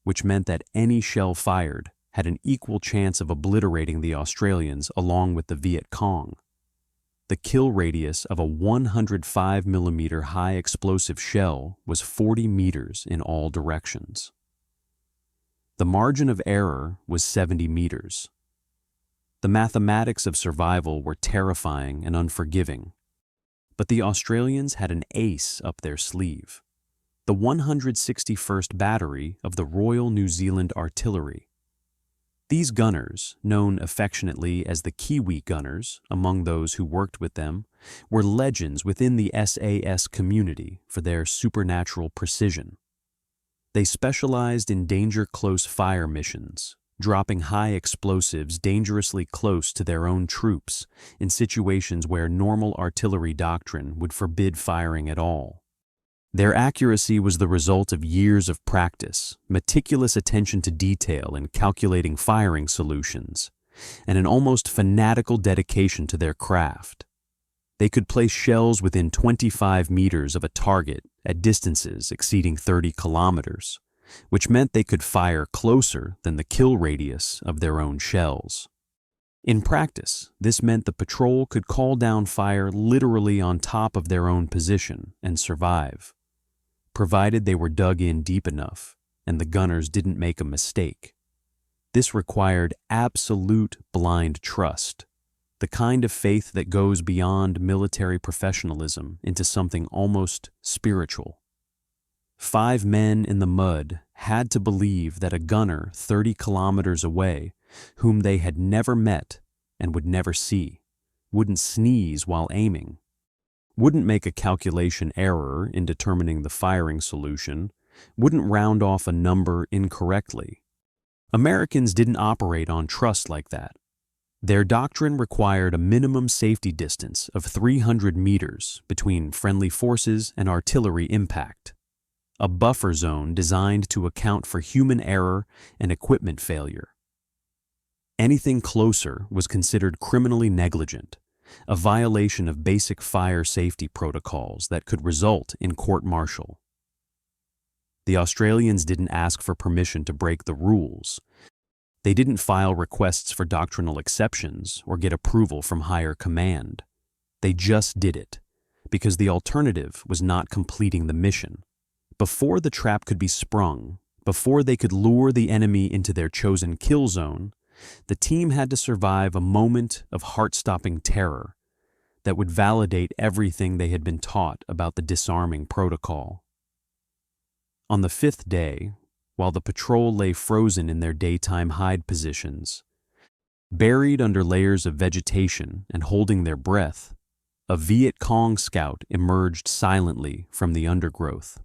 which meant that any shell fired had an equal chance of obliterating the Australians along with the Viet Cong. The kill radius of a 105mm high explosive shell was 40 meters in all directions. The margin of error was 70 meters. The mathematics of survival were terrifying and unforgiving. But the Australians had an ace up their sleeve, the 161st Battery of the Royal New Zealand Artillery. These gunners, known affectionately as the Kiwi gunners among those who worked with them, were legends within the SAS community for their supernatural precision. They specialized in danger-close fire missions, dropping high explosives dangerously close to their own troops in situations where normal artillery doctrine would forbid firing at all. Their accuracy was the result of years of practice, meticulous attention to detail in calculating firing solutions, and an almost fanatical dedication to their craft. They could place shells within 25 meters of a target at distances exceeding 30 kilometers, which meant they could fire closer than the kill radius of their own shells. In practice, this meant the patrol could call down fire literally on top of their own position and survive, provided they were dug in deep enough and the gunners didn't make a mistake. This required absolute blind trust, the kind of faith that goes beyond military professionalism into something almost spiritual. 5 men in the mud had to believe that a gunner 30 kilometers away, whom they had never met and would never see, wouldn't sneeze while aiming, wouldn't make a calculation error in determining the firing solution, wouldn't round off a number incorrectly. Americans didn't operate on trust like that. Their doctrine required a minimum safety distance of 300 meters between friendly forces and artillery impact, a buffer zone designed to account for human error and equipment failure. Anything closer was considered criminally negligent, a violation of basic fire safety protocols that could result in court-martial. The Australians didn't ask for permission to break the rules. They didn't file requests for doctrinal exceptions or get approval from higher command. They just did it, because the alternative was not completing the mission. Before the trap could be sprung, before they could lure the enemy into their chosen kill zone, the team had to survive a moment of heart-stopping terror that would validate everything they had been taught about the disarming protocol. On the 5th day, while the patrol lay frozen in their daytime hide positions, Buried under layers of vegetation and holding their breath, a Viet Cong scout emerged silently from the undergrowth.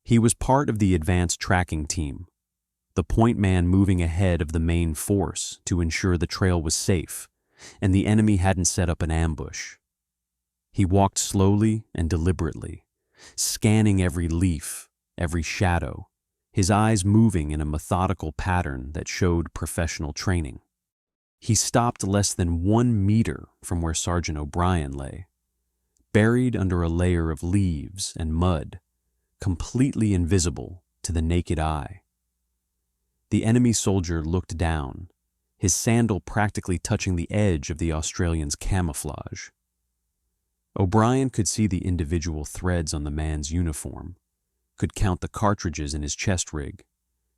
He was part of the advanced tracking team, the point man moving ahead of the main force to ensure the trail was safe and the enemy hadn't set up an ambush. He walked slowly and deliberately, scanning every leaf, every shadow, his eyes moving in a methodical pattern that showed professional training. He stopped less than 1 meter from where Sergeant O'Brien lay, buried under a layer of leaves and mud, completely invisible to the naked eye. The enemy soldier looked down, his sandal practically touching the edge of the Australian's camouflage. O'Brien could see the individual threads on the man's uniform, could count the cartridges in his chest rig,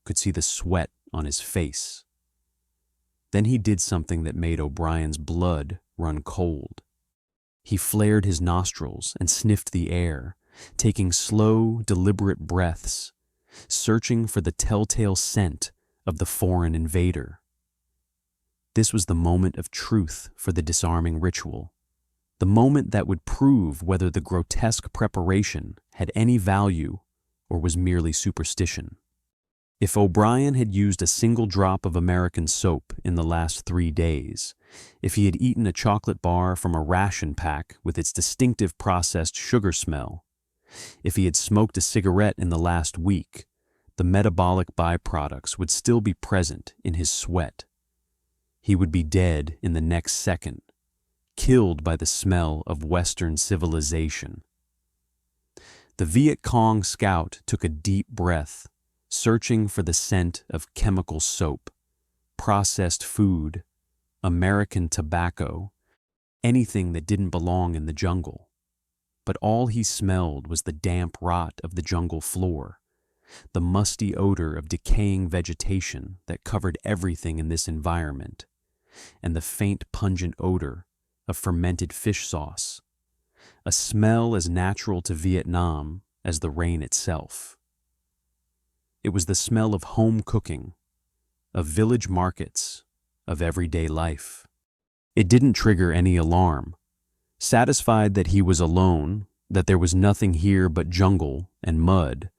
could see the sweat on his face. Then he did something that made O'Brien's blood run cold. He flared his nostrils and sniffed the air, taking slow, deliberate breaths, searching for the telltale scent of the foreign invader. This was the moment of truth for the disarming ritual, the moment that would prove whether the grotesque preparation had any value or was merely superstition. If O'Brien had used a single drop of American soap in the last 3 days, if he had eaten a chocolate bar from a ration pack with its distinctive processed sugar smell, if he had smoked a cigarette in the last week, the metabolic byproducts would still be present in his sweat. He would be dead in the next second, killed by the smell of Western civilization. The Viet Cong scout took a deep breath, searching for the scent of chemical soap, processed food, American tobacco, anything that didn't belong in the jungle. But all he smelled was the damp rot of the jungle floor, the musty odor of decaying vegetation that covered everything in this environment, and the faint pungent odor of fermented fish sauce, a smell as natural to Vietnam as the rain itself. It was the smell of home cooking, of village markets, of everyday life. It didn't trigger any alarm. Satisfied that he was alone, that there was nothing here but jungle and mud,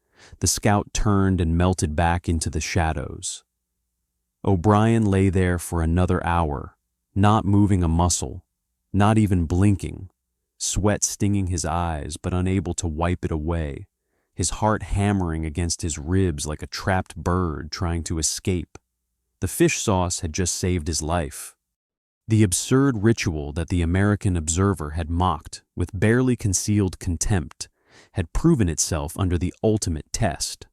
the scout turned and melted back into the shadows. O'Brien lay there for another hour, not moving a muscle, not even blinking, sweat stinging his eyes but unable to wipe it away, his heart hammering against his ribs like a trapped bird trying to escape. The fish sauce had just saved his life. The absurd ritual that the American observer had mocked with barely concealed contempt had proven itself under the ultimate test.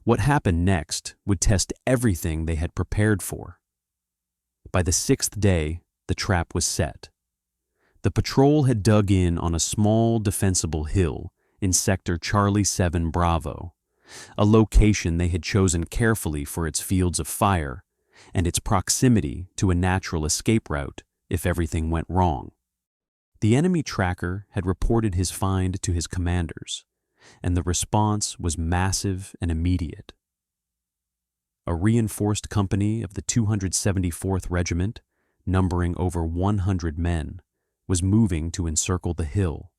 What happened next would test everything they had prepared for. By the 6th day, the trap was set. The patrol had dug in on a small defensible hill in sector Charlie 7 Bravo, a location they had chosen carefully for its fields of fire and its proximity to a natural escape route if everything went wrong. The enemy tracker had reported his find to his commanders, and the response was massive and immediate. A reinforced company of the 274th Regiment, numbering over 100 men, was moving to encircle the hill.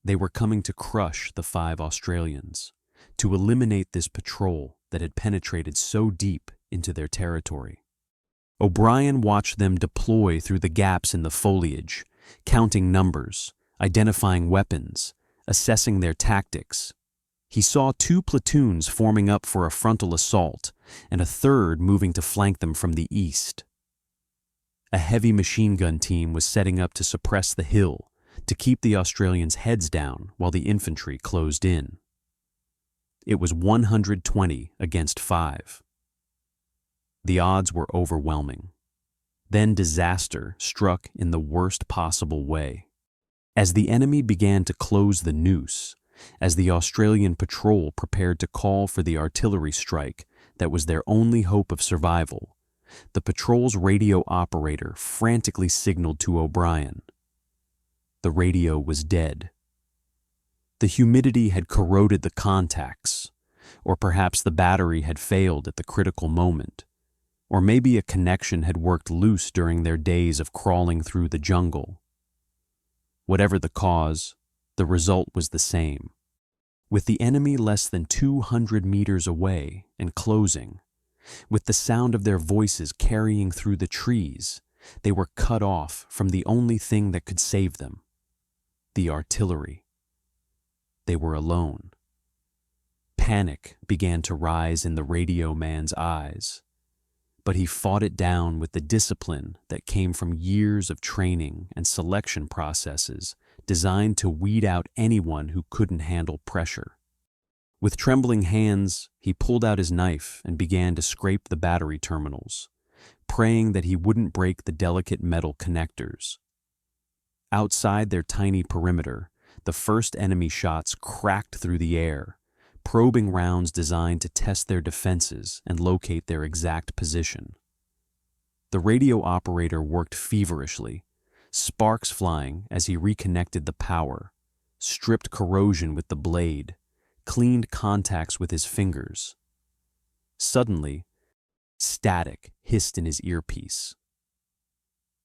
They were coming to crush the 5 Australians, to eliminate this patrol that had penetrated so deep into their territory. O'Brien watched them deploy through the gaps in the foliage, counting numbers, identifying weapons, assessing their tactics. He saw 2 platoons forming up for a frontal assault and a third moving to flank them from the east. A heavy machine gun team was setting up to suppress the hill, to keep the Australians' heads down while the infantry closed in. It was 120 against 5. The odds were overwhelming. Then disaster struck in the worst possible way. As the enemy began to close the noose, as the Australian patrol prepared to call for the artillery strike that was their only hope of survival, the patrol's radio operator frantically signaled to O'Brien. The radio was dead. The humidity had corroded the contacts, or perhaps the battery had failed at the critical moment. Or maybe a connection had worked loose during their days of crawling through the jungle. Whatever the cause, the result was the same. With the enemy less than 200 meters away and closing, with the sound of their voices carrying through the trees, they were cut off from the only thing that could save them, the artillery. They were alone. Panic began to rise in the radio man's eyes, but he fought it down with the discipline that came from years of training and selection processes designed to weed out anyone who couldn't handle pressure. With trembling hands, he pulled out his knife and began to scrape the battery terminals, praying that he wouldn't break the delicate metal connectors. Outside their tiny perimeter, the first enemy shots cracked through the air, probing rounds designed to test their defenses and locate their exact position. The radio operator worked feverishly, sparks flying as he reconnected the power, stripped corrosion with the blade, cleaned contacts with his fingers. Suddenly, static hissed in his earpiece.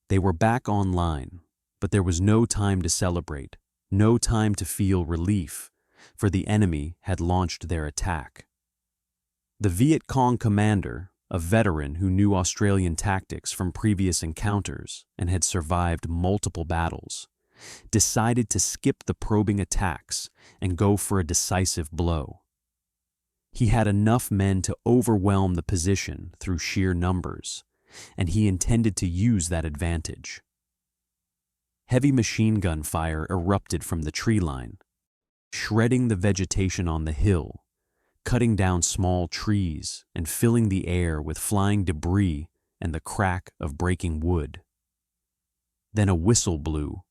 They were back online, but there was no time to celebrate, no time to feel relief, for the enemy had launched their attack. The Viet Cong commander, a veteran who knew Australian tactics from previous encounters and had survived multiple battles, decided to skip the probing attacks and go for a decisive blow. He had enough men to overwhelm the position through sheer numbers, and he intended to use that advantage. Heavy machine gun fire erupted from the tree line, shredding the vegetation on the hill, cutting down small trees and filling the air with flying debris and the crack of breaking wood. Then a whistle blew,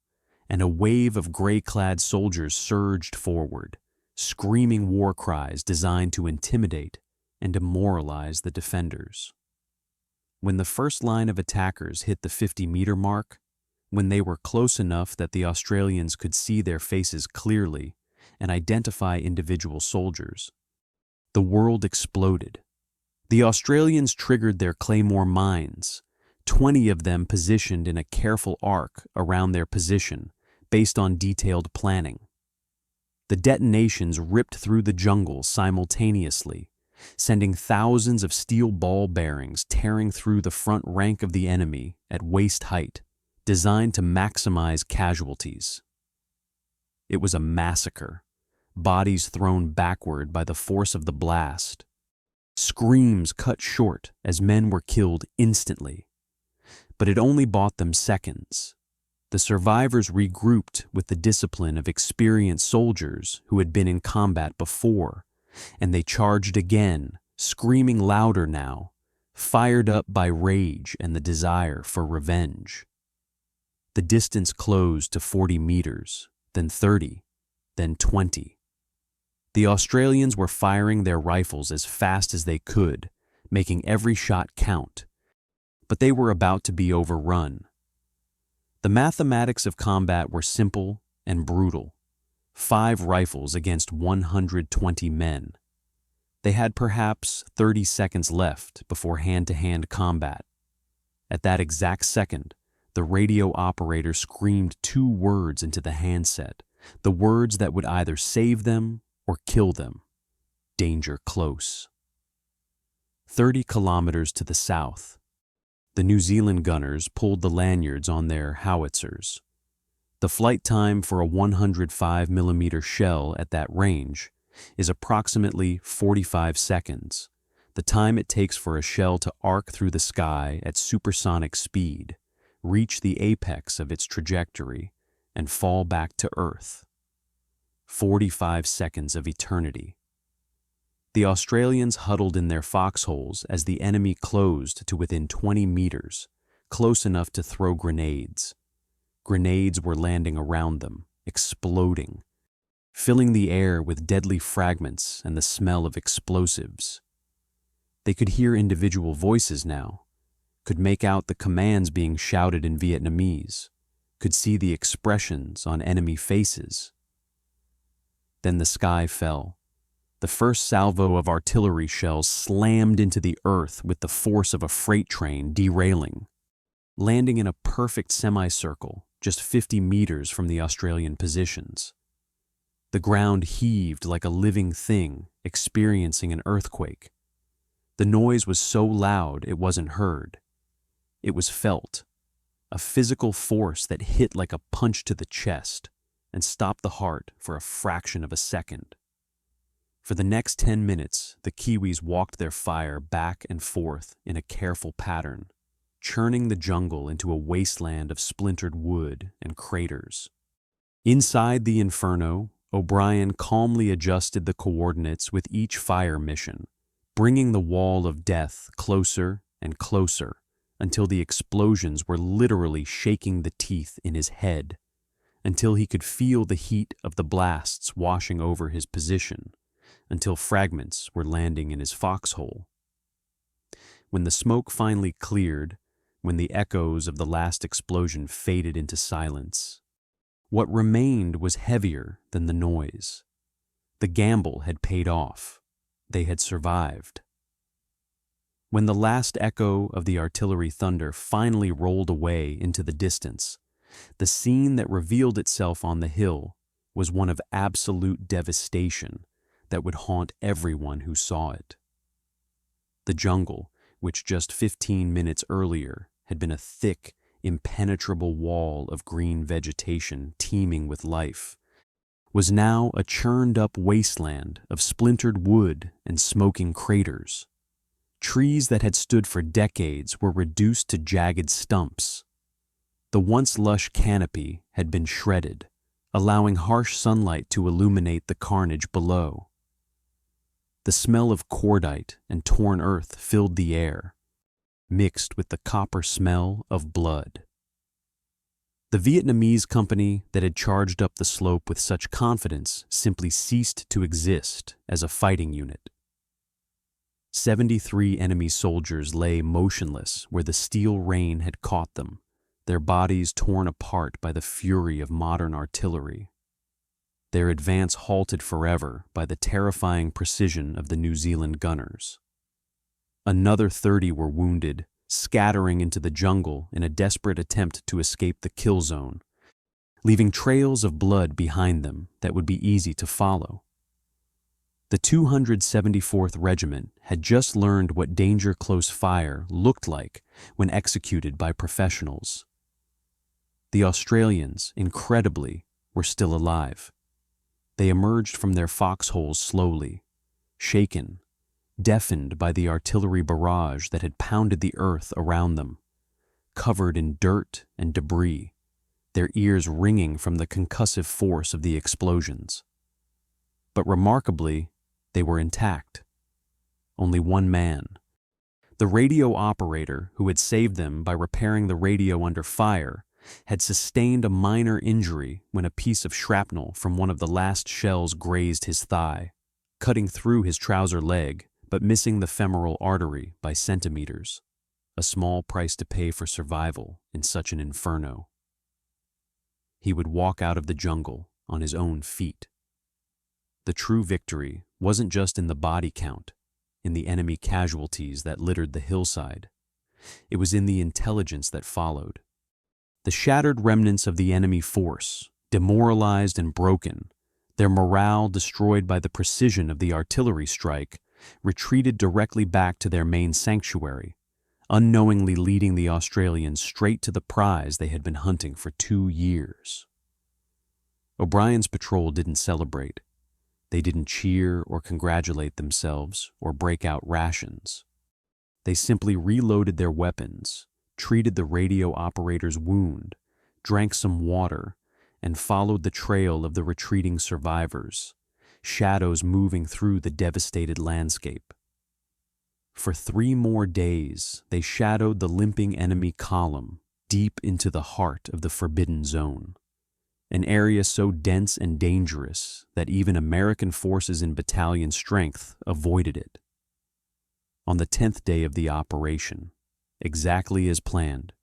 and a wave of gray-clad soldiers surged forward, screaming war cries designed to intimidate and demoralize the defenders. When the first line of attackers hit the 50-meter mark, when they were close enough that the Australians could see their faces clearly and identify individual soldiers, the world exploded. The Australians triggered their claymore mines, 20 of them positioned in a careful arc around their position based on detailed planning. The detonations ripped through the jungle simultaneously, sending thousands of steel ball bearings tearing through the front rank of the enemy at waist height, designed to maximize casualties. It was a massacre, bodies thrown backward by the force of the blast. Screams cut short as men were killed instantly. But it only bought them seconds. The survivors regrouped with the discipline of experienced soldiers who had been in combat before, and they charged again, screaming louder now, fired up by rage and the desire for revenge. The distance closed to 40 meters, then 30, then 20. The Australians were firing their rifles as fast as they could, making every shot count, but they were about to be overrun. The mathematics of combat were simple and brutal. 5 rifles against 120 men. They had perhaps 30 seconds left before hand-to-hand combat. At that exact second, the radio operator screamed 2 words into the handset, the words that would either save them or kill them. Danger close. 30 kilometers to the south, the New Zealand gunners pulled the lanyards on their howitzers. The flight time for a 105mm shell at that range is approximately 45 seconds, the time it takes for a shell to arc through the sky at supersonic speed, reach the apex of its trajectory, and fall back to Earth. 45 seconds of eternity. The Australians huddled in their foxholes as the enemy closed to within 20 meters, close enough to throw grenades. Grenades were landing around them, exploding, filling the air with deadly fragments and the smell of explosives. They could hear individual voices now, could make out the commands being shouted in Vietnamese, could see the expressions on enemy faces. Then the sky fell, The first salvo of artillery shells slammed into the earth with the force of a freight train derailing, landing in a perfect semicircle just 50 meters from the Australian positions. The ground heaved like a living thing experiencing an earthquake. The noise was so loud it wasn't heard. It was felt, a physical force that hit like a punch to the chest and stopped the heart for a fraction of a second. For the next 10 minutes, the Kiwis walked their fire back and forth in a careful pattern, churning the jungle into a wasteland of splintered wood and craters. Inside the inferno, O'Brien calmly adjusted the coordinates with each fire mission, bringing the wall of death closer and closer until the explosions were literally shaking the teeth in his head, until he could feel the heat of the blasts washing over his position, until fragments were landing in his foxhole. When the smoke finally cleared, when the echoes of the last explosion faded into silence, what remained was heavier than the noise. The gamble had paid off. They had survived. When the last echo of the artillery thunder finally rolled away into the distance, the scene that revealed itself on the hill was one of absolute devastation that would haunt everyone who saw it. The jungle, which just 15 minutes earlier had been a thick, impenetrable wall of green vegetation teeming with life, was now a churned-up wasteland of splintered wood and smoking craters. Trees that had stood for decades were reduced to jagged stumps. The once lush canopy had been shredded, allowing harsh sunlight to illuminate the carnage below. The smell of cordite and torn earth filled the air, mixed with the copper smell of blood. The Vietnamese company that had charged up the slope with such confidence simply ceased to exist as a fighting unit. 73 enemy soldiers lay motionless where the steel rain had caught them, their bodies torn apart by the fury of modern artillery. Their advance halted forever by the terrifying precision of the New Zealand gunners. Another 30 were wounded, scattering into the jungle in a desperate attempt to escape the kill zone, leaving trails of blood behind them that would be easy to follow. The 274th Regiment had just learned what danger-close fire looked like when executed by professionals. The Australians, incredibly, were still alive. They emerged from their foxholes slowly, shaken, deafened by the artillery barrage that had pounded the earth around them, covered in dirt and debris, their ears ringing from the concussive force of the explosions. But remarkably, they were intact. Only one man, the radio operator who had saved them by repairing the radio under fire, had sustained a minor injury when a piece of shrapnel from one of the last shells grazed his thigh, cutting through his trouser leg but missing the femoral artery by centimeters, a small price to pay for survival in such an inferno. He would walk out of the jungle on his own feet. The true victory wasn't just in the body count, in the enemy casualties that littered the hillside. It was in the intelligence that followed. The shattered remnants of the enemy force, demoralized and broken, their morale destroyed by the precision of the artillery strike, retreated directly back to their main sanctuary, unknowingly leading the Australians straight to the prize they had been hunting for 2 years. O'Brien's patrol didn't celebrate. They didn't cheer or congratulate themselves or break out rations. They simply reloaded their weapons, treated the radio operator's wound, drank some water, and followed the trail of the retreating survivors, shadows moving through the devastated landscape. For 3 more days, they shadowed the limping enemy column deep into the heart of the Forbidden Zone, an area so dense and dangerous that even American forces in battalion strength avoided it. On the 10th day of the operation, exactly as planned,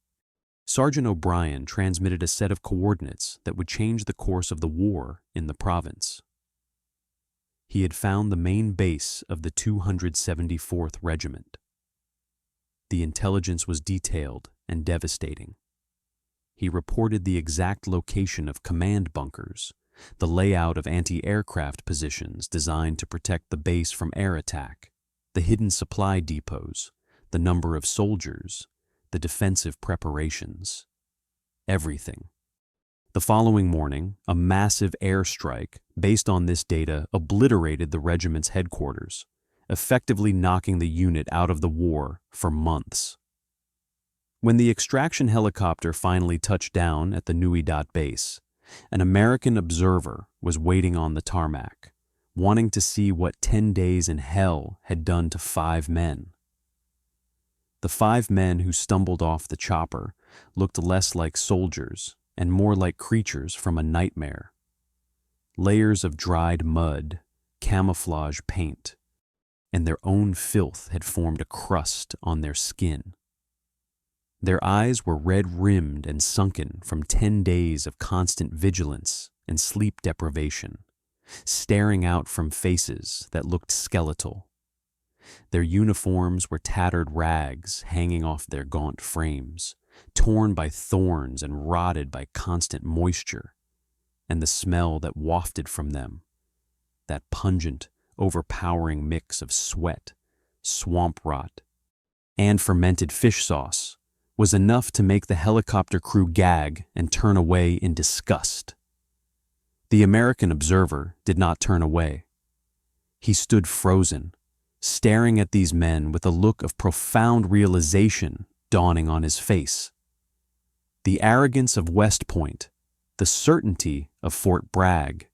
Sergeant O'Brien transmitted a set of coordinates that would change the course of the war in the province. He had found the main base of the 274th Regiment. The intelligence was detailed and devastating. He reported the exact location of command bunkers, the layout of anti-aircraft positions designed to protect the base from air attack, the hidden supply depots, the number of soldiers, the defensive preparations. Everything. The following morning, a massive airstrike based on this data obliterated the regiment's headquarters, effectively knocking the unit out of the war for months. When the extraction helicopter finally touched down at the Nui Dat base, an American observer was waiting on the tarmac, wanting to see what 10 days in hell had done to 5 men. The 5 men who stumbled off the chopper looked less like soldiers and more like creatures from a nightmare. Layers of dried mud, camouflage paint, and their own filth had formed a crust on their skin. Their eyes were red-rimmed and sunken from 10 days of constant vigilance and sleep deprivation, staring out from faces that looked skeletal. Their uniforms were tattered rags hanging off their gaunt frames, torn by thorns and rotted by constant moisture, and the smell that wafted from them, that pungent, overpowering mix of sweat, swamp rot, and fermented fish sauce, was enough to make the helicopter crew gag and turn away in disgust. The American observer did not turn away. He stood frozen, staring at these men with a look of profound realization dawning on his face. The arrogance of West Point, the certainty of Fort Bragg,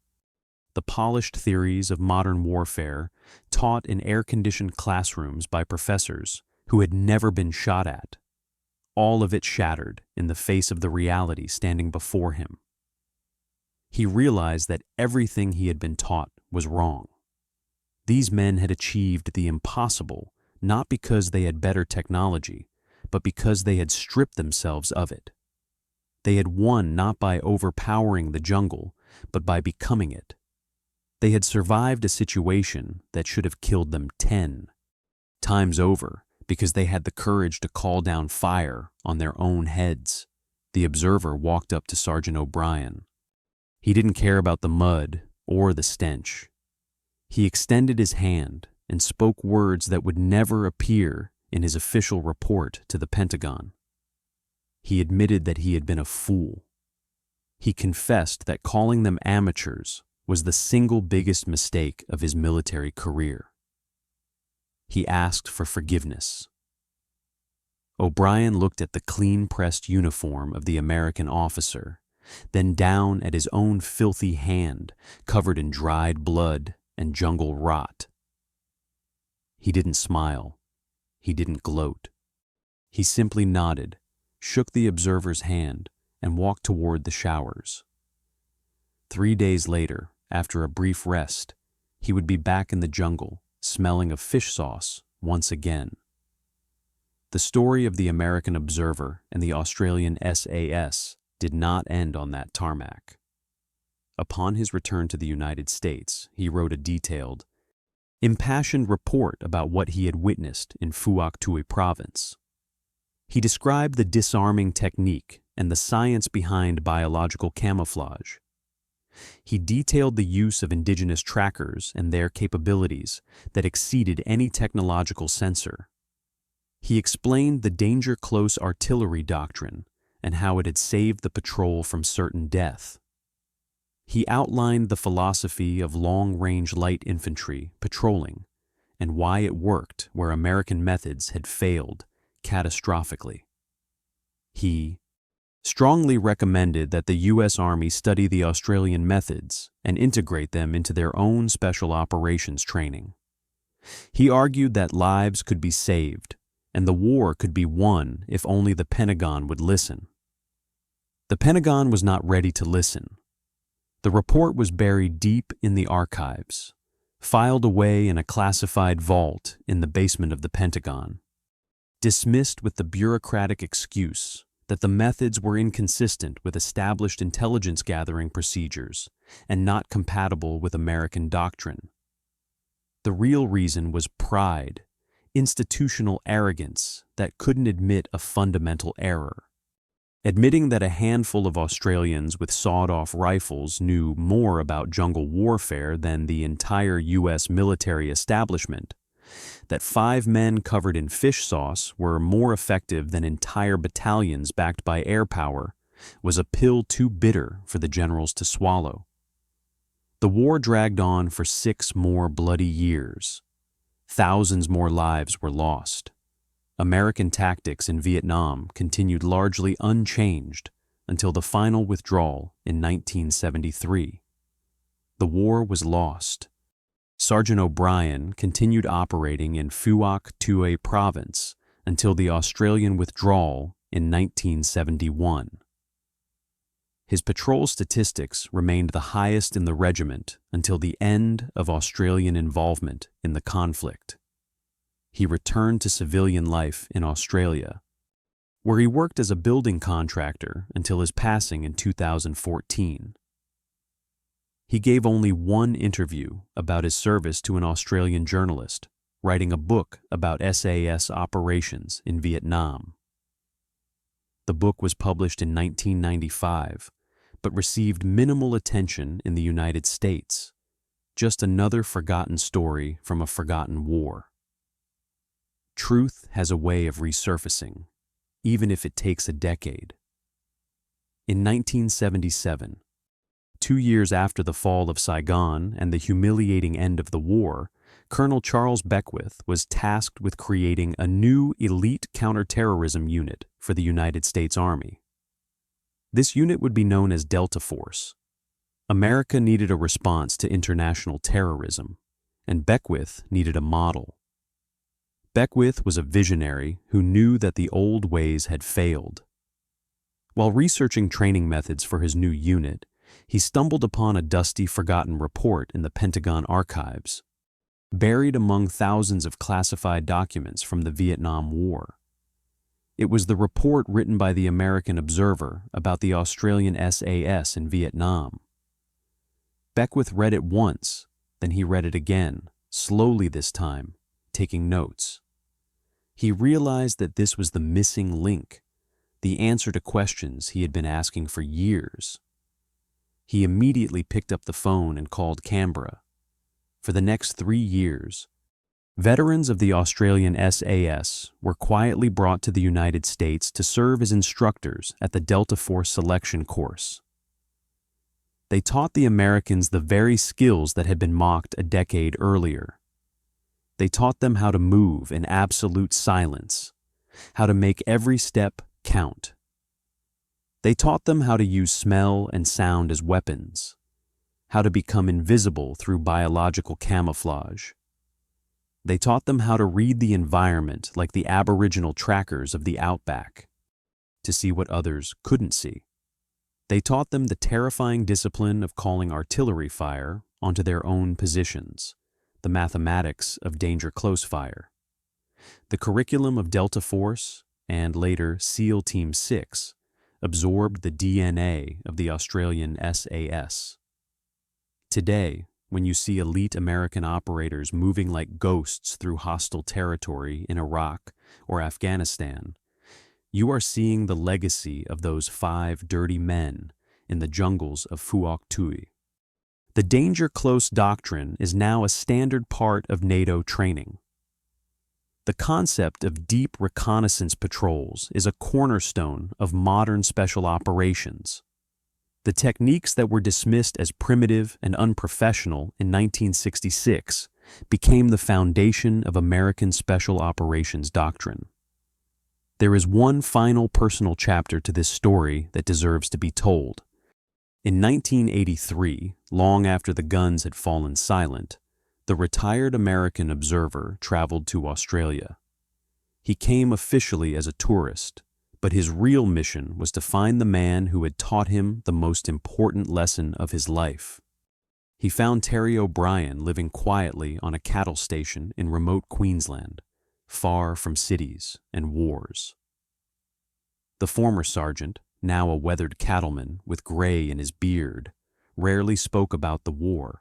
the polished theories of modern warfare taught in air-conditioned classrooms by professors who had never been shot at, all of it shattered in the face of the reality standing before him. He realized that everything he had been taught was wrong. These men had achieved the impossible not because they had better technology, but because they had stripped themselves of it. They had won not by overpowering the jungle, but by becoming it. They had survived a situation that should have killed them 10 times over because they had the courage to call down fire on their own heads. The observer walked up to Sergeant O'Brien. He didn't care about the mud or the stench. He extended his hand and spoke words that would never appear in his official report to the Pentagon. He admitted that he had been a fool. He confessed that calling them amateurs was the single biggest mistake of his military career. He asked for forgiveness. O'Brien looked at the clean-pressed uniform of the American officer, then down at his own filthy hand covered in dried blood and jungle rot. He didn't smile. He didn't gloat. He simply nodded, shook the observer's hand, and walked toward the showers. 3 days later, after a brief rest, he would be back in the jungle, smelling of fish sauce once again. The story of the American observer and the Australian SAS did not end on that tarmac. Upon his return to the United States, he wrote a detailed, impassioned report about what he had witnessed in Fuaktui province. He described the disarming technique and the science behind biological camouflage. He detailed the use of indigenous trackers and their capabilities that exceeded any technological sensor. He explained the danger close artillery doctrine and how it had saved the patrol from certain death. He outlined the philosophy of long-range light infantry patrolling and why it worked where American methods had failed catastrophically. He strongly recommended that the U.S. Army study the Australian methods and integrate them into their own special operations training. He argued that lives could be saved and the war could be won if only the Pentagon would listen. The Pentagon was not ready to listen. The report was buried deep in the archives, filed away in a classified vault in the basement of the Pentagon, dismissed with the bureaucratic excuse that the methods were inconsistent with established intelligence gathering procedures and not compatible with American doctrine. The real reason was pride, institutional arrogance that couldn't admit a fundamental error. Admitting that a handful of Australians with sawed-off rifles knew more about jungle warfare than the entire U.S. military establishment, that 5 men covered in fish sauce were more effective than entire battalions backed by air power, was a pill too bitter for the generals to swallow. The war dragged on for 6 more bloody years. Thousands more lives were lost. American tactics in Vietnam continued largely unchanged until the final withdrawal in 1973. The war was lost. Sergeant O'Brien continued operating in Fuaktui province until the Australian withdrawal in 1971. His patrol statistics remained the highest in the regiment until the end of Australian involvement in the conflict. He returned to civilian life in Australia, where he worked as a building contractor until his passing in 2014. He gave only one interview about his service to an Australian journalist, writing a book about SAS operations in Vietnam. The book was published in 1995, but received minimal attention in the United States, just another forgotten story from a forgotten war. Truth has a way of resurfacing, even if it takes a decade. In 1977, 2 years after the fall of Saigon and the humiliating end of the war, Colonel Charles Beckwith was tasked with creating a new elite counterterrorism unit for the United States Army. This unit would be known as Delta Force. America needed a response to international terrorism, and Beckwith needed a model. Beckwith was a visionary who knew that the old ways had failed. While researching training methods for his new unit, he stumbled upon a dusty, forgotten report in the Pentagon archives, buried among thousands of classified documents from the Vietnam War. It was the report written by the American Observer about the Australian SAS in Vietnam. Beckwith read it once, then he read it again, slowly this time, taking notes. He realized that this was the missing link, the answer to questions he had been asking for years. He immediately picked up the phone and called Canberra. For the next 3 years, veterans of the Australian SAS were quietly brought to the United States to serve as instructors at the Delta Force selection course. They taught the Americans the very skills that had been mocked a decade earlier. They taught them how to move in absolute silence, how to make every step count. They taught them how to use smell and sound as weapons, how to become invisible through biological camouflage. They taught them how to read the environment like the Aboriginal trackers of the outback, to see what others couldn't see. They taught them the terrifying discipline of calling artillery fire onto their own positions, the mathematics of danger close fire. The curriculum of Delta Force, and later SEAL Team 6, absorbed the DNA of the Australian SAS. Today, when you see elite American operators moving like ghosts through hostile territory in Iraq or Afghanistan, you are seeing the legacy of those 5 dirty men in the jungles of Fuaktui. The danger close doctrine is now a standard part of NATO training. The concept of deep reconnaissance patrols is a cornerstone of modern special operations. The techniques that were dismissed as primitive and unprofessional in 1966 became the foundation of American special operations doctrine. There is one final personal chapter to this story that deserves to be told. In 1983, long after the guns had fallen silent, the retired American observer traveled to Australia. He came officially as a tourist, but his real mission was to find the man who had taught him the most important lesson of his life. He found Terry O'Brien living quietly on a cattle station in remote Queensland, far from cities and wars. The former sergeant, now a weathered cattleman with gray in his beard, rarely spoke about the war,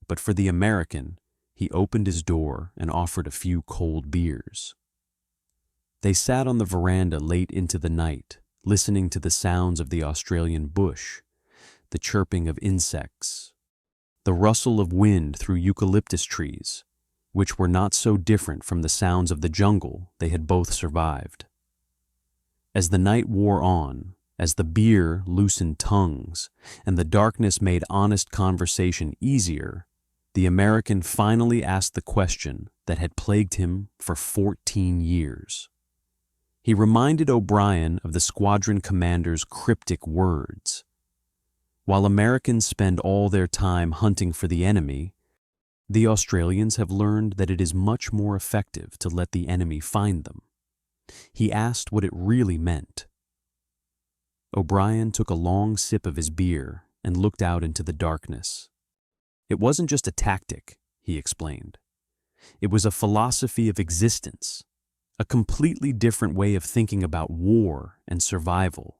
but for the American, he opened his door and offered a few cold beers. They sat on the veranda late into the night, listening to the sounds of the Australian bush, the chirping of insects, the rustle of wind through eucalyptus trees, which were not so different from the sounds of the jungle they had both survived. As the night wore on, as the beer loosened tongues and the darkness made honest conversation easier, the American finally asked the question that had plagued him for 14 years. He reminded O'Brien of the squadron commander's cryptic words. While Americans spend all their time hunting for the enemy, the Australians have learned that it is much more effective to let the enemy find them. He asked what it really meant. O'Brien took a long sip of his beer and looked out into the darkness. It wasn't just a tactic, he explained. It was a philosophy of existence, a completely different way of thinking about war and survival.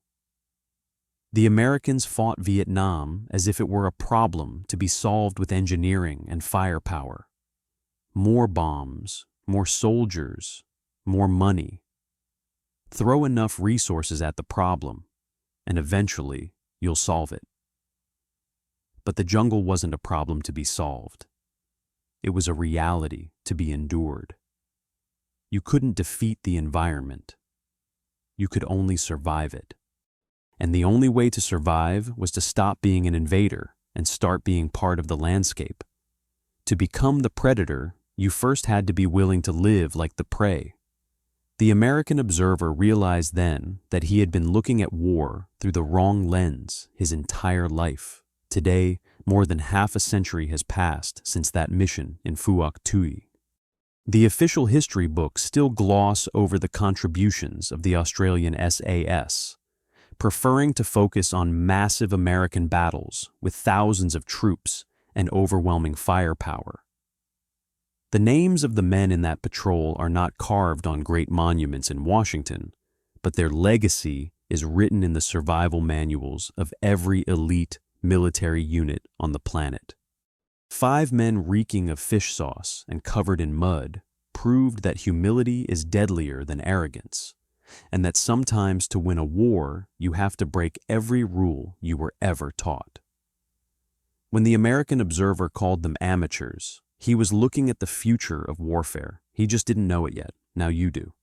The Americans fought Vietnam as if it were a problem to be solved with engineering and firepower. More bombs, more soldiers, more money. Throw enough resources at the problem, and eventually you'll solve it. But the jungle wasn't a problem to be solved. It was a reality to be endured. You couldn't defeat the environment. You could only survive it. And the only way to survive was to stop being an invader and start being part of the landscape. To become the predator, you first had to be willing to live like the prey. The American observer realized then that he had been looking at war through the wrong lens his entire life. Today, more than half a century has passed since that mission in Fuaktui. The official history books still gloss over the contributions of the Australian SAS, preferring to focus on massive American battles with thousands of troops and overwhelming firepower. The names of the men in that patrol are not carved on great monuments in Washington, but their legacy is written in the survival manuals of every elite military unit on the planet. 5 men reeking of fish sauce and covered in mud proved that humility is deadlier than arrogance, and that sometimes to win a war, you have to break every rule you were ever taught. When the American observer called them amateurs, he was looking at the future of warfare. He just didn't know it yet. Now you do.